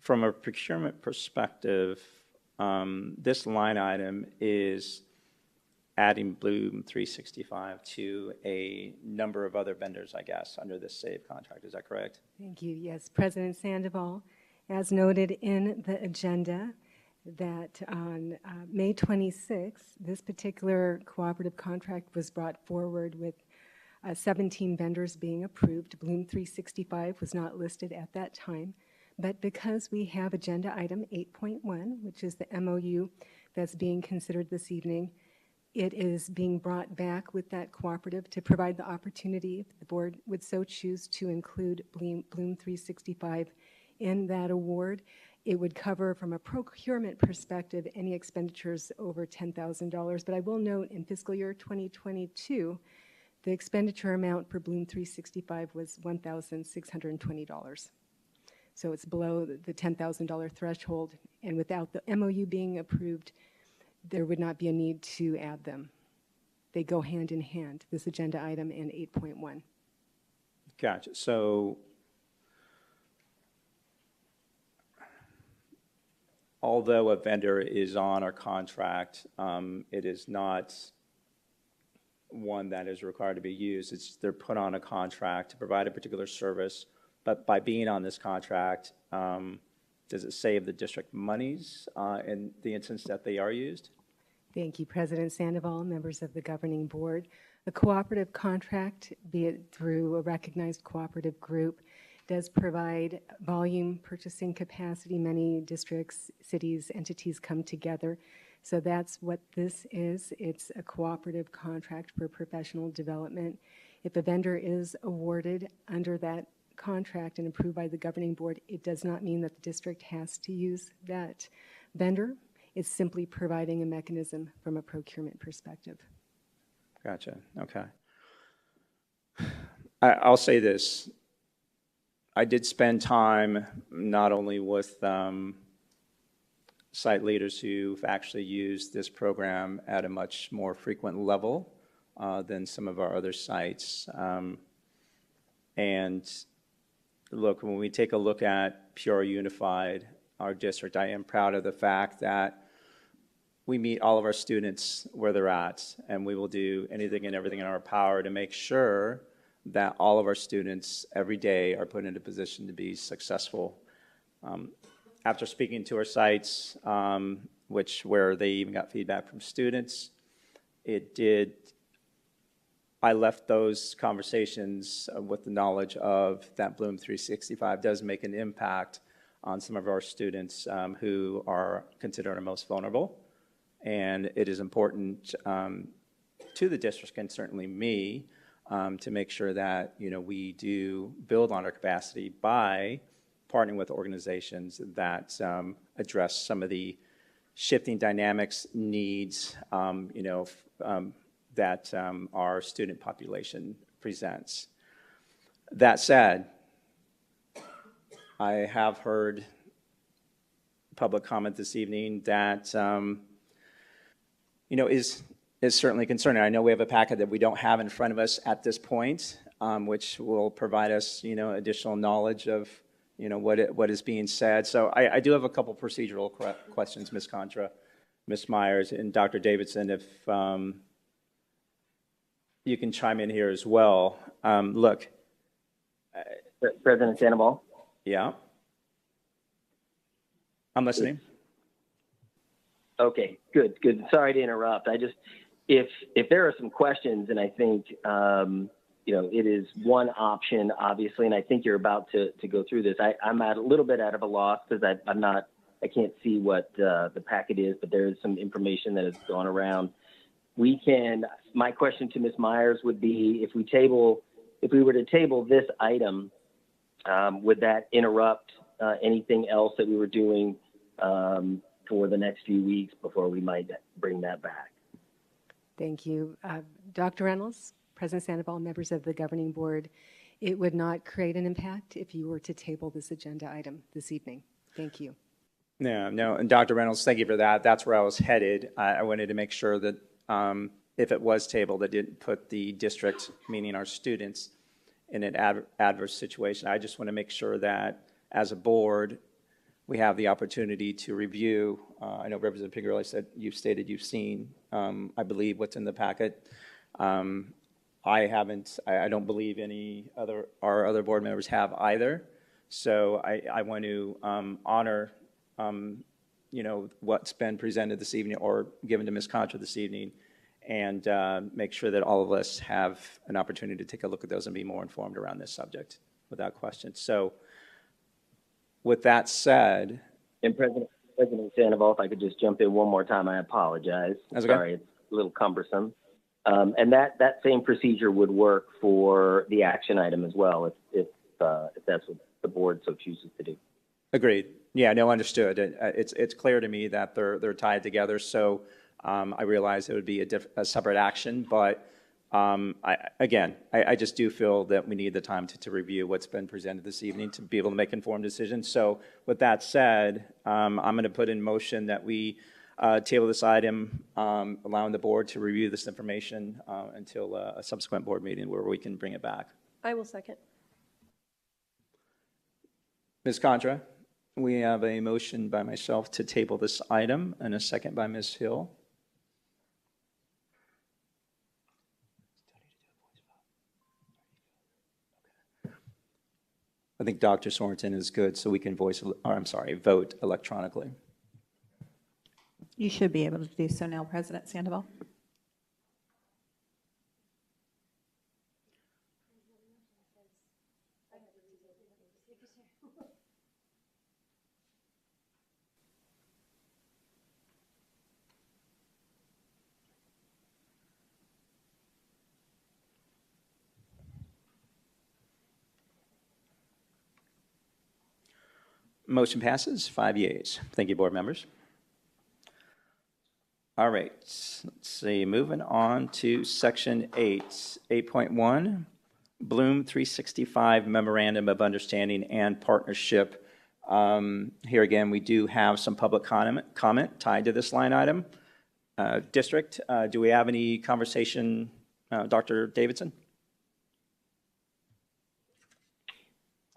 From a procurement perspective, this line item is adding Bloom 365 to a number of other vendors, I guess, under this SAVE contract. Is that correct? Thank you. Yes, President Sandoval, as noted in the agenda, that on May 26th, this particular cooperative contract was brought forward with 17 vendors being approved. Bloom 365 was not listed at that time. But because we have agenda item 8.1, which is the MOU that's being considered this evening, It is being brought back with that cooperative to provide the opportunity, if the board would so choose, to include Bloom 365 in that award. It would cover, from a procurement perspective, any expenditures over $10,000. But I will note, in fiscal year 2022, the expenditure amount for Bloom 365 was $1,620. So it's below the $10,000 threshold. And without the MOU being approved, there would not be a need to add them. They go hand in hand, this agenda item and 8.1. Gotcha. So although a vendor is on our contract, it is not one that is required to be used. They're put on a contract to provide a particular service, but by being on this contract, does it save the district monies in the instance that they are used? Thank you, President Sandoval, members of the governing board. A cooperative contract, be it through a recognized cooperative group, does provide volume purchasing capacity. Many districts, cities, entities come together. So that's what this is. It's a cooperative contract for professional development. If a vendor is awarded under that contract and approved by the governing board, it does not mean that the district has to use that vendor. It's simply providing a mechanism from a procurement perspective. Gotcha. Okay. I'll say this. I did spend time not only with site leaders who've actually used this program at a much more frequent level than some of our other sites. And look, when we take a look at Peoria Unified, our district, I am proud of the fact that we meet all of our students where they're at, and we will do anything and everything in our power to make sure that all of our students every day are put in a position to be successful. After speaking to our sites, where they even got feedback from students, I left those conversations with the knowledge of that Bloom 365 does make an impact on some of our students who are considered our most vulnerable. And it is important to the district and certainly me to make sure that we do build on our capacity by partnering with organizations that address some of the shifting dynamics, needs, that our student population presents. That said, I have heard public comment this evening that is certainly concerning. I know we have a packet that we don't have in front of us at this point, which will provide us, additional knowledge of, what is being said. So I do have a couple procedural questions, Ms. Contra, Ms. Myers, and Dr. Davidson, if you can chime in here as well. Look. President Sandoval? Yeah. I'm listening. Okay, good. Sorry to interrupt. If there are some questions, and I think, it is one option, obviously, and I think you're about to go through this. I'm a little bit out of a loss because I can't see what the packet is, but there is some information that has gone around. My question to Ms. Myers would be, if we were to table this item, would that interrupt anything else that we were doing for the next few weeks before we might bring that back? Thank you. Dr. Reynolds, President Sandoval, members of the governing board, it would not create an impact if you were to table this agenda item this evening. Thank you. No, and Dr. Reynolds, thank you for that. That's where I was headed. I wanted to make sure that if it was tabled, it didn't put the district, meaning our students, in an adverse situation. I just want to make sure that as a board, we have the opportunity to review. I know Representative Pingerelli said you've stated you've seen, I believe, what's in the packet. I haven't. I don't believe our other board members have either. So I want to honor, what's been presented this evening or given to Ms. Contra this evening, and make sure that all of us have an opportunity to take a look at those and be more informed around this subject, without question. So, with that said, and President Sandoval, if I could just jump in one more time, I apologize. That's Sorry, okay. little cumbersome. And that same procedure would work for the action item as well, if that's what the board so chooses to do. Agreed. Yeah, no, understood. It's clear to me that they're tied together, so I realize it would be a separate action, but I just do feel that we need the time to review what's been presented this evening to be able to make informed decisions. So with that said, I'm going to put in motion that we table this item, allowing the board to review this information until a subsequent board meeting where we can bring it back. I will second. Ms. Contra, we have a motion by myself to table this item and a second by Ms. Hill. I think Dr. Sorensen is good, so we can vote electronically. You should be able to do so now, President Sandoval. Motion passes, 5 yeas. Thank you, board members. All right, let's see, moving on to section 8.1, Bloom 365 Memorandum of Understanding and Partnership. Here again, we do have some public comment tied to this line item. District, do we have any conversation, Dr. Davidson?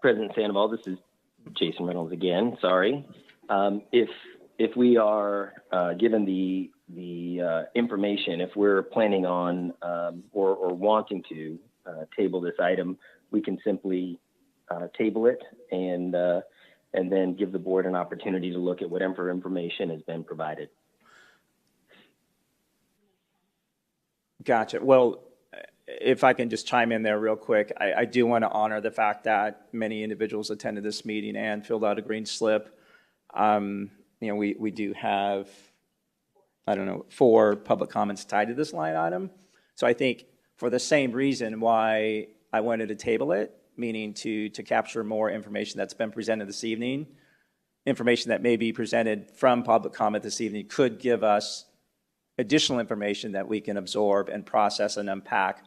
President Sandoval, this is Jason Reynolds again. Sorry. If we are given the information, if we're planning on or wanting to table this item, we can simply table it and then give the board an opportunity to look at whatever information has been provided. Gotcha. Well, if I can just chime in there real quick, I do want to honor the fact that many individuals attended this meeting and filled out a green slip. We do have, 4 public comments tied to this line item. So I think for the same reason why I wanted to table it, meaning to capture more information that's been presented this evening, information that may be presented from public comment this evening could give us additional information that we can absorb and process and unpack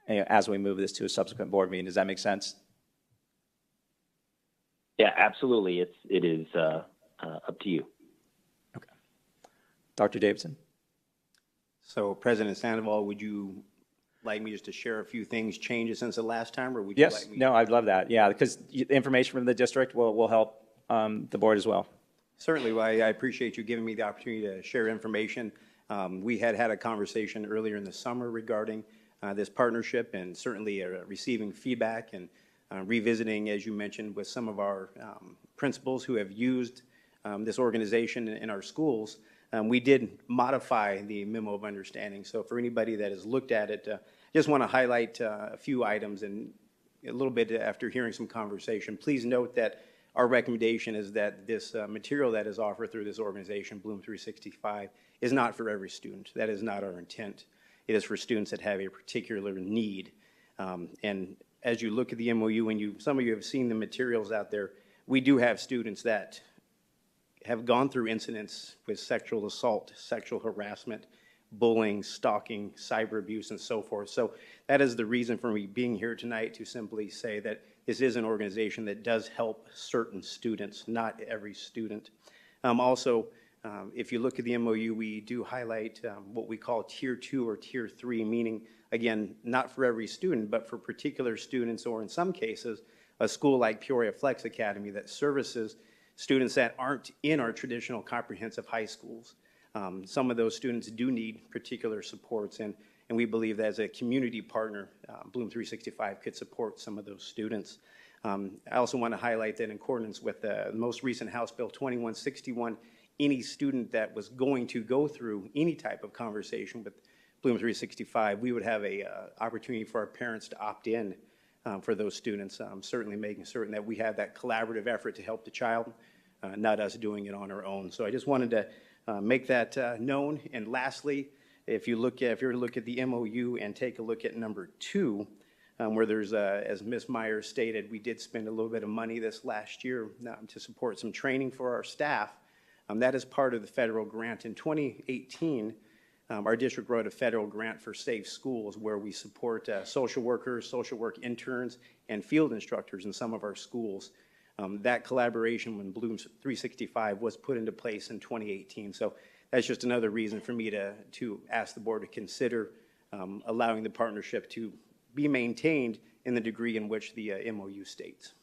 as we move this to a subsequent board meeting. Does that make sense? Yeah, absolutely. It is up to you. Okay. Dr. Davidson? So President Sandoval, would you like me just to share a few things, changes since the last time, or would you Yes. like me? No, I'd love that. Yeah, because the information from the district will help the board as well. Certainly. Well, I appreciate you giving me the opportunity to share information. We had a conversation earlier in the summer regarding this partnership, and certainly receiving feedback and revisiting, as you mentioned, with some of our principals who have used this organization in our schools. We did modify the memo of understanding. So for anybody that has looked at it, just want to highlight a few items, and a little bit after hearing some conversation, please note that our recommendation is that this material that is offered through this organization, Bloom 365, is not for every student. That is not our intent. It is for students that have a particular need. And as you look at the MOU, and some of you have seen the materials out there, we do have students that have gone through incidents with sexual assault, sexual harassment, bullying, stalking, cyber abuse, and so forth. So that is the reason for me being here tonight, to simply say that this is an organization that does help certain students, not every student. Also, if you look at the MOU, we do highlight what we call Tier 2 or Tier 3, meaning, again, not for every student, but for particular students, or in some cases, a school like Peoria Flex Academy that services students that aren't in our traditional comprehensive high schools. Some of those students do need particular supports, and we believe that as a community partner, Bloom 365 could support some of those students. I also want to highlight that in accordance with the most recent House Bill 2161, any student that was going to go through any type of conversation with Bloom 365, we would have a opportunity for our parents to opt in for those students, certainly making certain that we have that collaborative effort to help the child, not us doing it on our own. So I just wanted to make that known. And lastly, If you look at the MOU and take a look at number 2, where there's, as Ms. Myers stated, we did spend a little bit of money this last year to support some training for our staff. That is part of the federal grant. In 2018, our district wrote a federal grant for Safe Schools where we support social workers, social work interns, and field instructors in some of our schools. That collaboration when Bloom 365 was put into place in 2018. So that's just another reason for me to ask the board to consider allowing the partnership to be maintained in the degree in which the MOU states.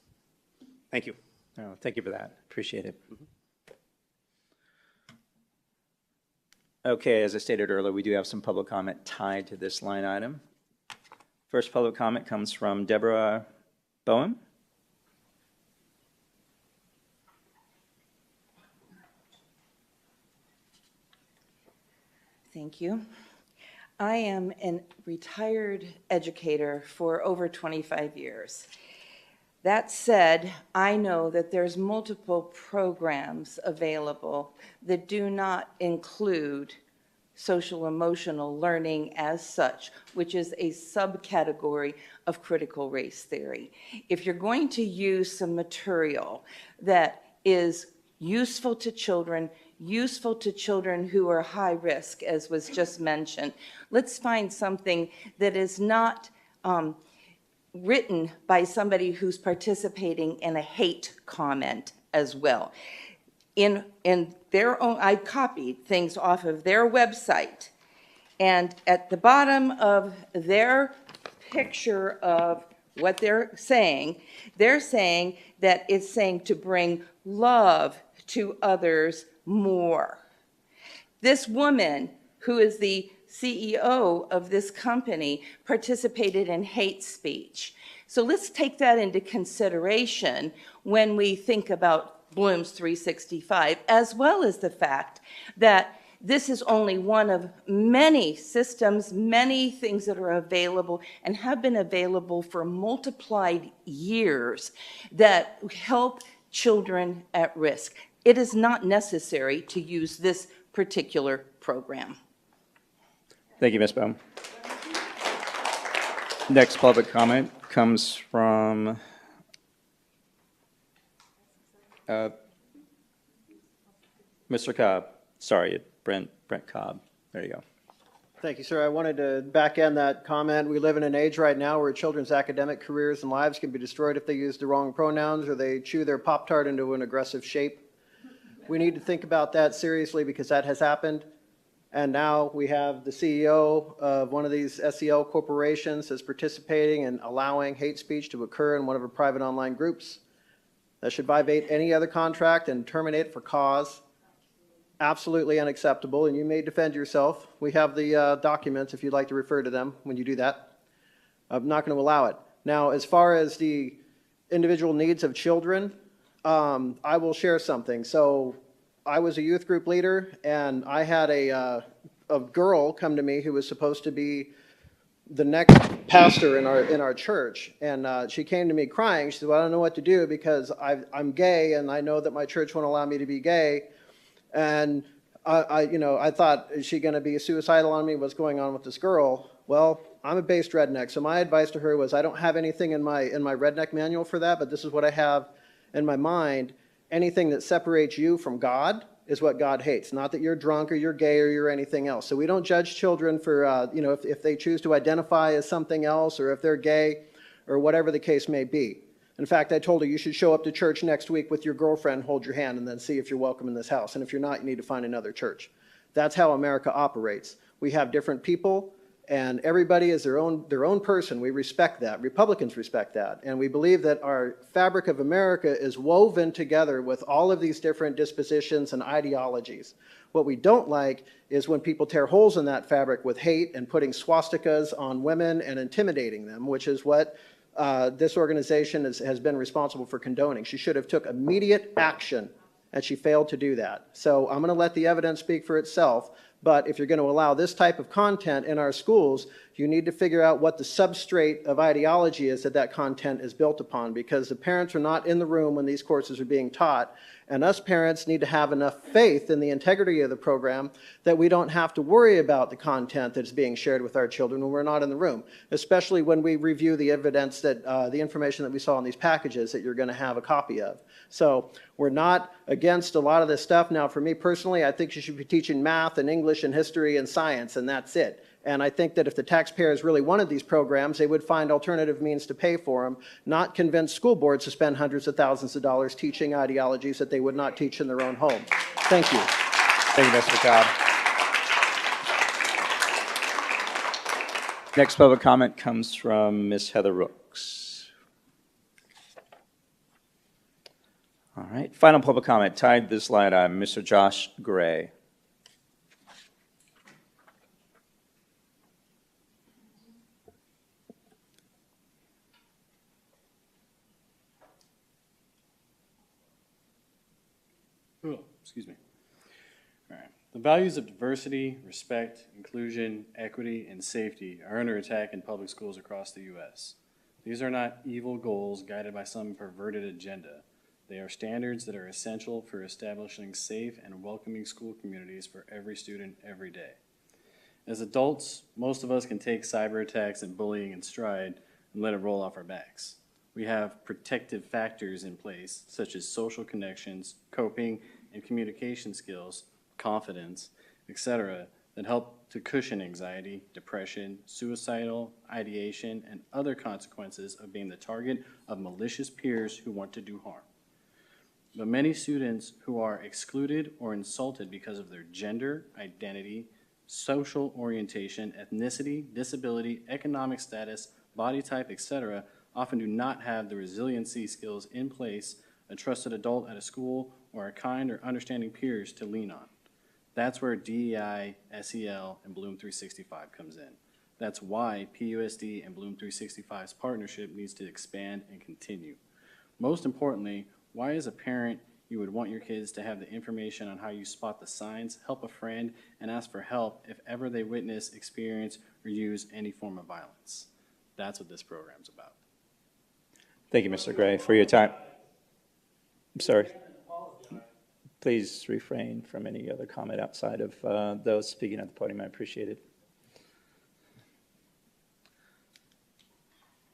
Thank you. Oh, thank you for that. Appreciate it. Okay, as I stated earlier, we do have some public comment tied to this line item. First public comment comes from Deborah Bowen. Thank you. I am a retired educator for over 25 years. That said, I know that there's multiple programs available that do not include social emotional learning as such, which is a subcategory of critical race theory. If you're going to use some material that is useful to children who are high risk, as was just mentioned, let's find something that is not written by somebody who's participating in a hate comment as well. In their own, I copied things off of their website, and at the bottom of their picture of what they're saying that it's saying to bring love to others more. This woman, who is the CEO of this company, participated in hate speech. So let's take that into consideration when we think about Bloom's 365, as well as the fact that this is only one of many systems, many things that are available and have been available for multiplied years that help children at risk. It is not necessary to use this particular program. Thank you, Ms. Bowen. Next public comment comes from Mr. Cobb. Sorry, Brent Cobb. There you go. Thank you, sir. I wanted to back end that comment. We live in an age right now where children's academic careers and lives can be destroyed if they use the wrong pronouns or they chew their Pop-Tart into an aggressive shape. We need to think about that seriously because that has happened. And now we have the CEO of one of these SEL corporations that's participating in allowing hate speech to occur in one of our private online groups. That should violate any other contract and terminate for cause. Absolutely unacceptable, and you may defend yourself. We have the documents if you'd like to refer to them when you do that. I'm not going to allow it. Now, as far as the individual needs of children, I will share something. So I was a youth group leader, and I had a girl come to me who was supposed to be the next pastor in our church, and she came to me crying. She said, "Well, I don't know what to do because I'm gay, and I know that my church won't allow me to be gay." And I thought, is she going to be suicidal on me? What's going on with this girl? Well, I'm a based redneck, so my advice to her was, I don't have anything in my redneck manual for that, but this is what I have in my mind. Anything that separates you from God is what God hates. Not that you're drunk or you're gay or you're anything else. So we don't judge children for, if they choose to identify as something else or if they're gay or whatever the case may be. In fact, I told her you should show up to church next week with your girlfriend, hold your hand, and then see if you're welcome in this house. And if you're not, you need to find another church. That's how America operates. We have different people, and everybody is their own person. We respect that. Republicans respect that. And we believe that our fabric of America is woven together with all of these different dispositions and ideologies. What we don't like is when people tear holes in that fabric with hate and putting swastikas on women and intimidating them, which is what this organization has been responsible for condoning. She should have took immediate action, and she failed to do that. So I'm going to let the evidence speak for itself, But if you're going to allow this type of content in our schools, you need to figure out what the substrate of ideology is that that content is built upon, because the parents are not in the room when these courses are being taught. And us parents need to have enough faith in the integrity of the program that we don't have to worry about the content that's being shared with our children when we're not in the room, especially when we review the evidence that the information that we saw in these packages that you're going to have a copy of. So we're not against a lot of this stuff. Now, for me personally, I think you should be teaching math and English and history and science, and that's it. And I think that if the taxpayers really wanted these programs, they would find alternative means to pay for them, not convince school boards to spend hundreds of thousands of dollars teaching ideologies that they would not teach in their own home. Thank you. Thank you, Mr. Cobb. Next public comment comes from Ms. Heather Rooks. All right, final public comment, tied to this line item, Mr. Josh Gray. Oh, excuse me. All right. The values of diversity, respect, inclusion, equity, and safety are under attack in public schools across the U.S. These are not evil goals guided by some perverted agenda. They are standards that are essential for establishing safe and welcoming school communities for every student every day. As adults, most of us can take cyber attacks and bullying in stride and let it roll off our backs. We have protective factors in place, such as social connections, coping and communication skills, confidence, etc., that help to cushion anxiety, depression, suicidal ideation, and other consequences of being the target of malicious peers who want to do harm. But many students who are excluded or insulted because of their gender, identity, social orientation, ethnicity, disability, economic status, body type, etc., often do not have the resiliency skills in place, a trusted adult at a school, or a kind or understanding peers to lean on. That's where DEI, SEL, and Bloom 365 comes in. That's why PUSD and Bloom 365's partnership needs to expand and continue. Most importantly, why as a parent you would want your kids to have the information on how you spot the signs, help a friend, and ask for help if ever they witness, experience, or use any form of violence. That's what this program's about. Thank you, Mr. Gray, for your time. I'm sorry. Please refrain from any other comment outside of those speaking at the podium. I appreciate it.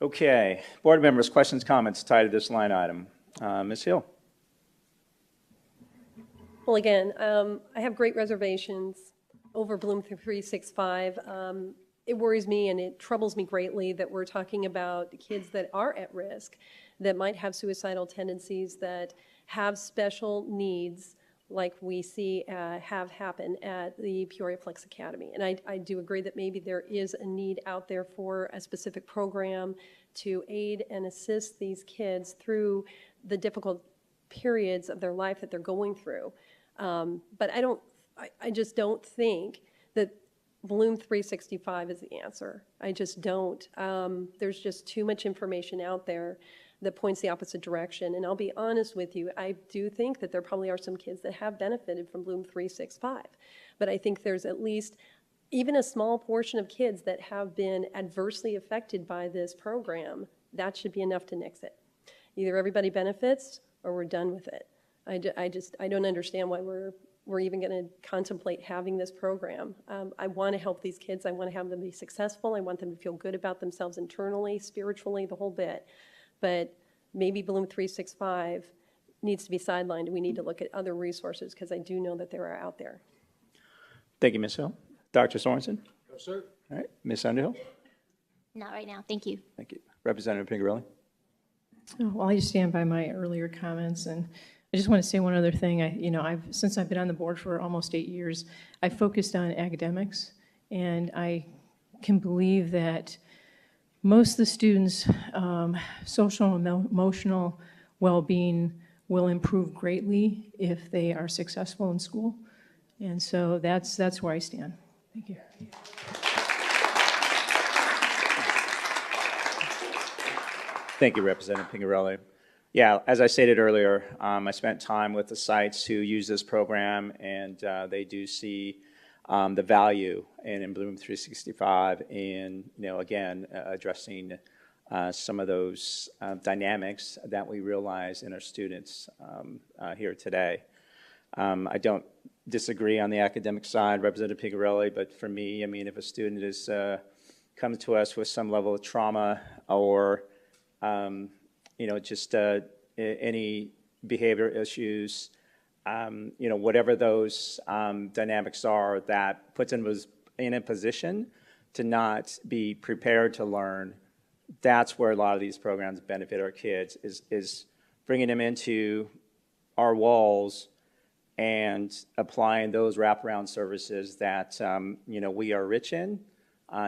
Okay, board members, questions, comments tied to this line item. Ms. Hill. Well, again, I have great reservations over Bloom 365. It worries me and it troubles me greatly that we're talking about kids that are at risk, that might have suicidal tendencies, that have special needs like we see have happen at the Peoria Flex Academy. And I do agree that maybe there is a need out there for a specific program to aid and assist these kids through the difficult periods of their life that they're going through. But I just don't think that Bloom 365 is the answer. I just don't. There's just too much information out there that points the opposite direction. And I'll be honest with you, I do think that there probably are some kids that have benefited from Bloom 365. But I think there's at least even a small portion of kids that have been adversely affected by this program. That should be enough to nix it. Either everybody benefits or we're done with it. I don't understand why we're even going to contemplate having this program. I want to help these kids. I want to have them be successful. I want them to feel good about themselves internally, spiritually, the whole bit. But maybe Bloom 365 needs to be sidelined. We need to look at other resources because I do know that there are out there. Thank you, Ms. Hill. Dr. Sorensen? No, sir. All right, Ms. Underhill? Not right now, thank you. Thank you. Representative Pingarelli? Oh, well, I just stand by my earlier comments, and I just want to say one other thing. Since I've been on the board for almost 8 years, I've focused on academics, and I can believe that most of the students' social and emotional well-being will improve greatly if they are successful in school, and so that's where I stand. Thank you. Thank you, Representative Pingarelli. Yeah, as I stated earlier, I spent time with the sites who use this program, and they do see the value in Bloom 365 and, again, addressing some of those dynamics that we realize in our students here today. I don't disagree on the academic side, Representative Pigarelli, but for me, I mean, if a student is comes to us with some level of trauma or, just any behavior issues, whatever those dynamics are, that puts them in a position to not be prepared to learn. That's where a lot of these programs benefit our kids, is bringing them into our walls and applying those wraparound services that, we are rich in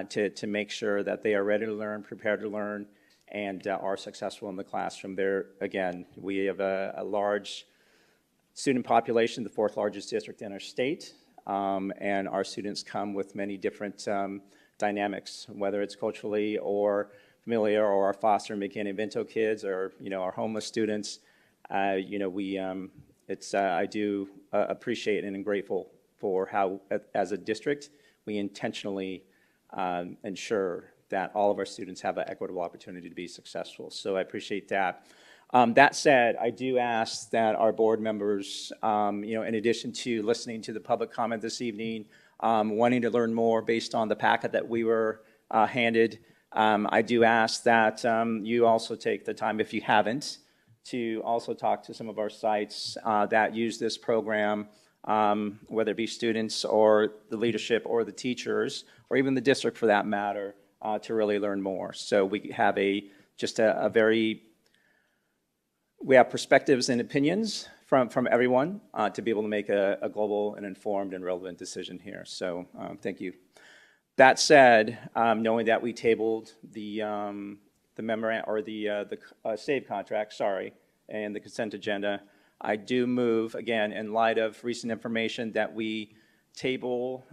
to make sure that they are ready to learn, prepared to learn, and are successful in the classroom. There, again, we have a large student population, the fourth largest district in our state, and our students come with many different dynamics, whether it's culturally or familiar, or our foster and McKinney Vento kids, or our homeless students. I do appreciate and am grateful for how, as a district, we intentionally ensure that all of our students have an equitable opportunity to be successful. So I appreciate that. That said, I do ask that our board members, in addition to listening to the public comment this evening, wanting to learn more based on the packet that we were handed, I do ask that you also take the time, if you haven't, to also talk to some of our sites that use this program, whether it be students or the leadership or the teachers, or even the district for that matter, to really learn more. So we have we have perspectives and opinions from everyone to be able to make a global and informed and relevant decision here. So thank you. That said, knowing that we tabled the memorandum or the SAVE contract, and the consent agenda, I do move, again, in light of recent information, that we table,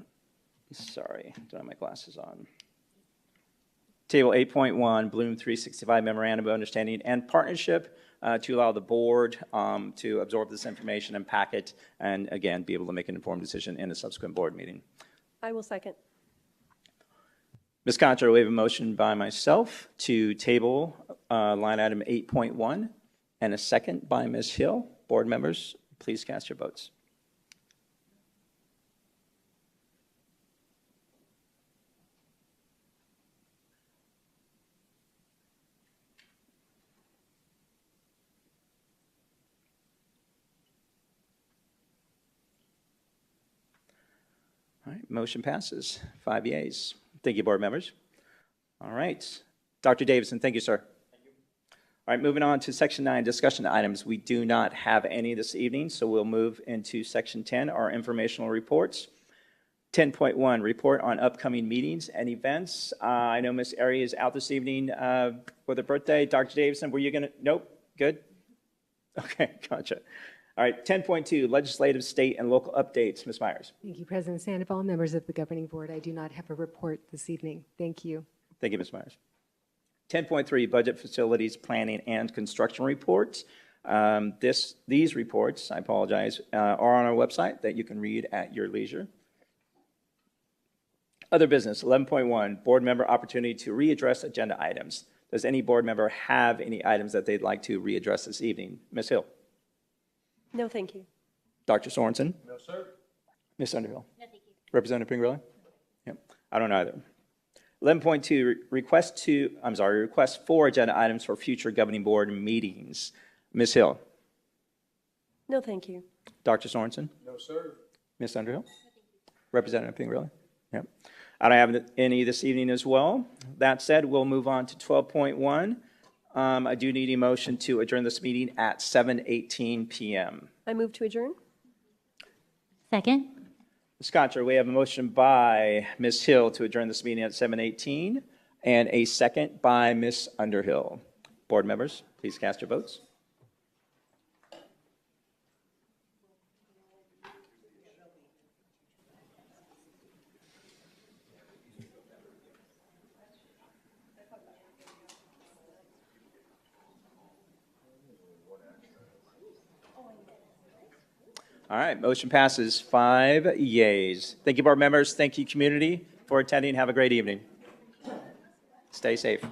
don't have my glasses on. Table 8.1, Bloom 365 Memorandum of Understanding and Partnership to allow the board to absorb this information and pack it, and again, be able to make an informed decision in a subsequent board meeting. I will second. Ms. Contra, we have a motion by myself to table line item 8.1 and a second by Ms. Hill. Board members, please cast your votes. All right, motion passes, 5 yeas. Thank you, board members. All right, Dr. Davidson, thank you, sir. Thank you. All right, moving on to section 9, discussion items. We do not have any this evening, so we'll move into section 10, our informational reports. 10.1, report on upcoming meetings and events. I know Ms. Ari is out this evening for the birthday. Dr. Davidson, were you gonna, nope, good? Okay, gotcha. All right, 10.2, legislative, state, and local updates. Ms. Myers. Thank you, President Sandoval, members of the governing board. I do not have a report this evening. Thank you. Thank you, Ms. Myers. 10.3, budget, facilities, planning, and construction reports. These reports, I apologize, are on our website that you can read at your leisure. Other business, 11.1, board member opportunity to readdress agenda items. Does any board member have any items that they'd like to readdress this evening? Ms. Hill. No, thank you. Dr. Sorensen? No, sir. Ms. Underhill? No, thank you. Representative Pingerelli? Yep. I don't either. 11.2, request for agenda items for future governing board meetings. Ms. Hill? No, thank you. Dr. Sorensen? No, sir. Ms. Underhill? Representative Pingerelli? Yep. I don't have any this evening as well. That said, we'll move on to 12.1. I do need a motion to adjourn this meeting at 7:18 p.m. I move to adjourn. Second. Ms. Contra, we have a motion by Ms. Hill to adjourn this meeting at 7:18 and a second by Ms. Underhill. Board members, please cast your votes. All right, motion passes 5 yeas. Thank you, board members. Thank you, community, for attending. Have a great evening. Stay safe.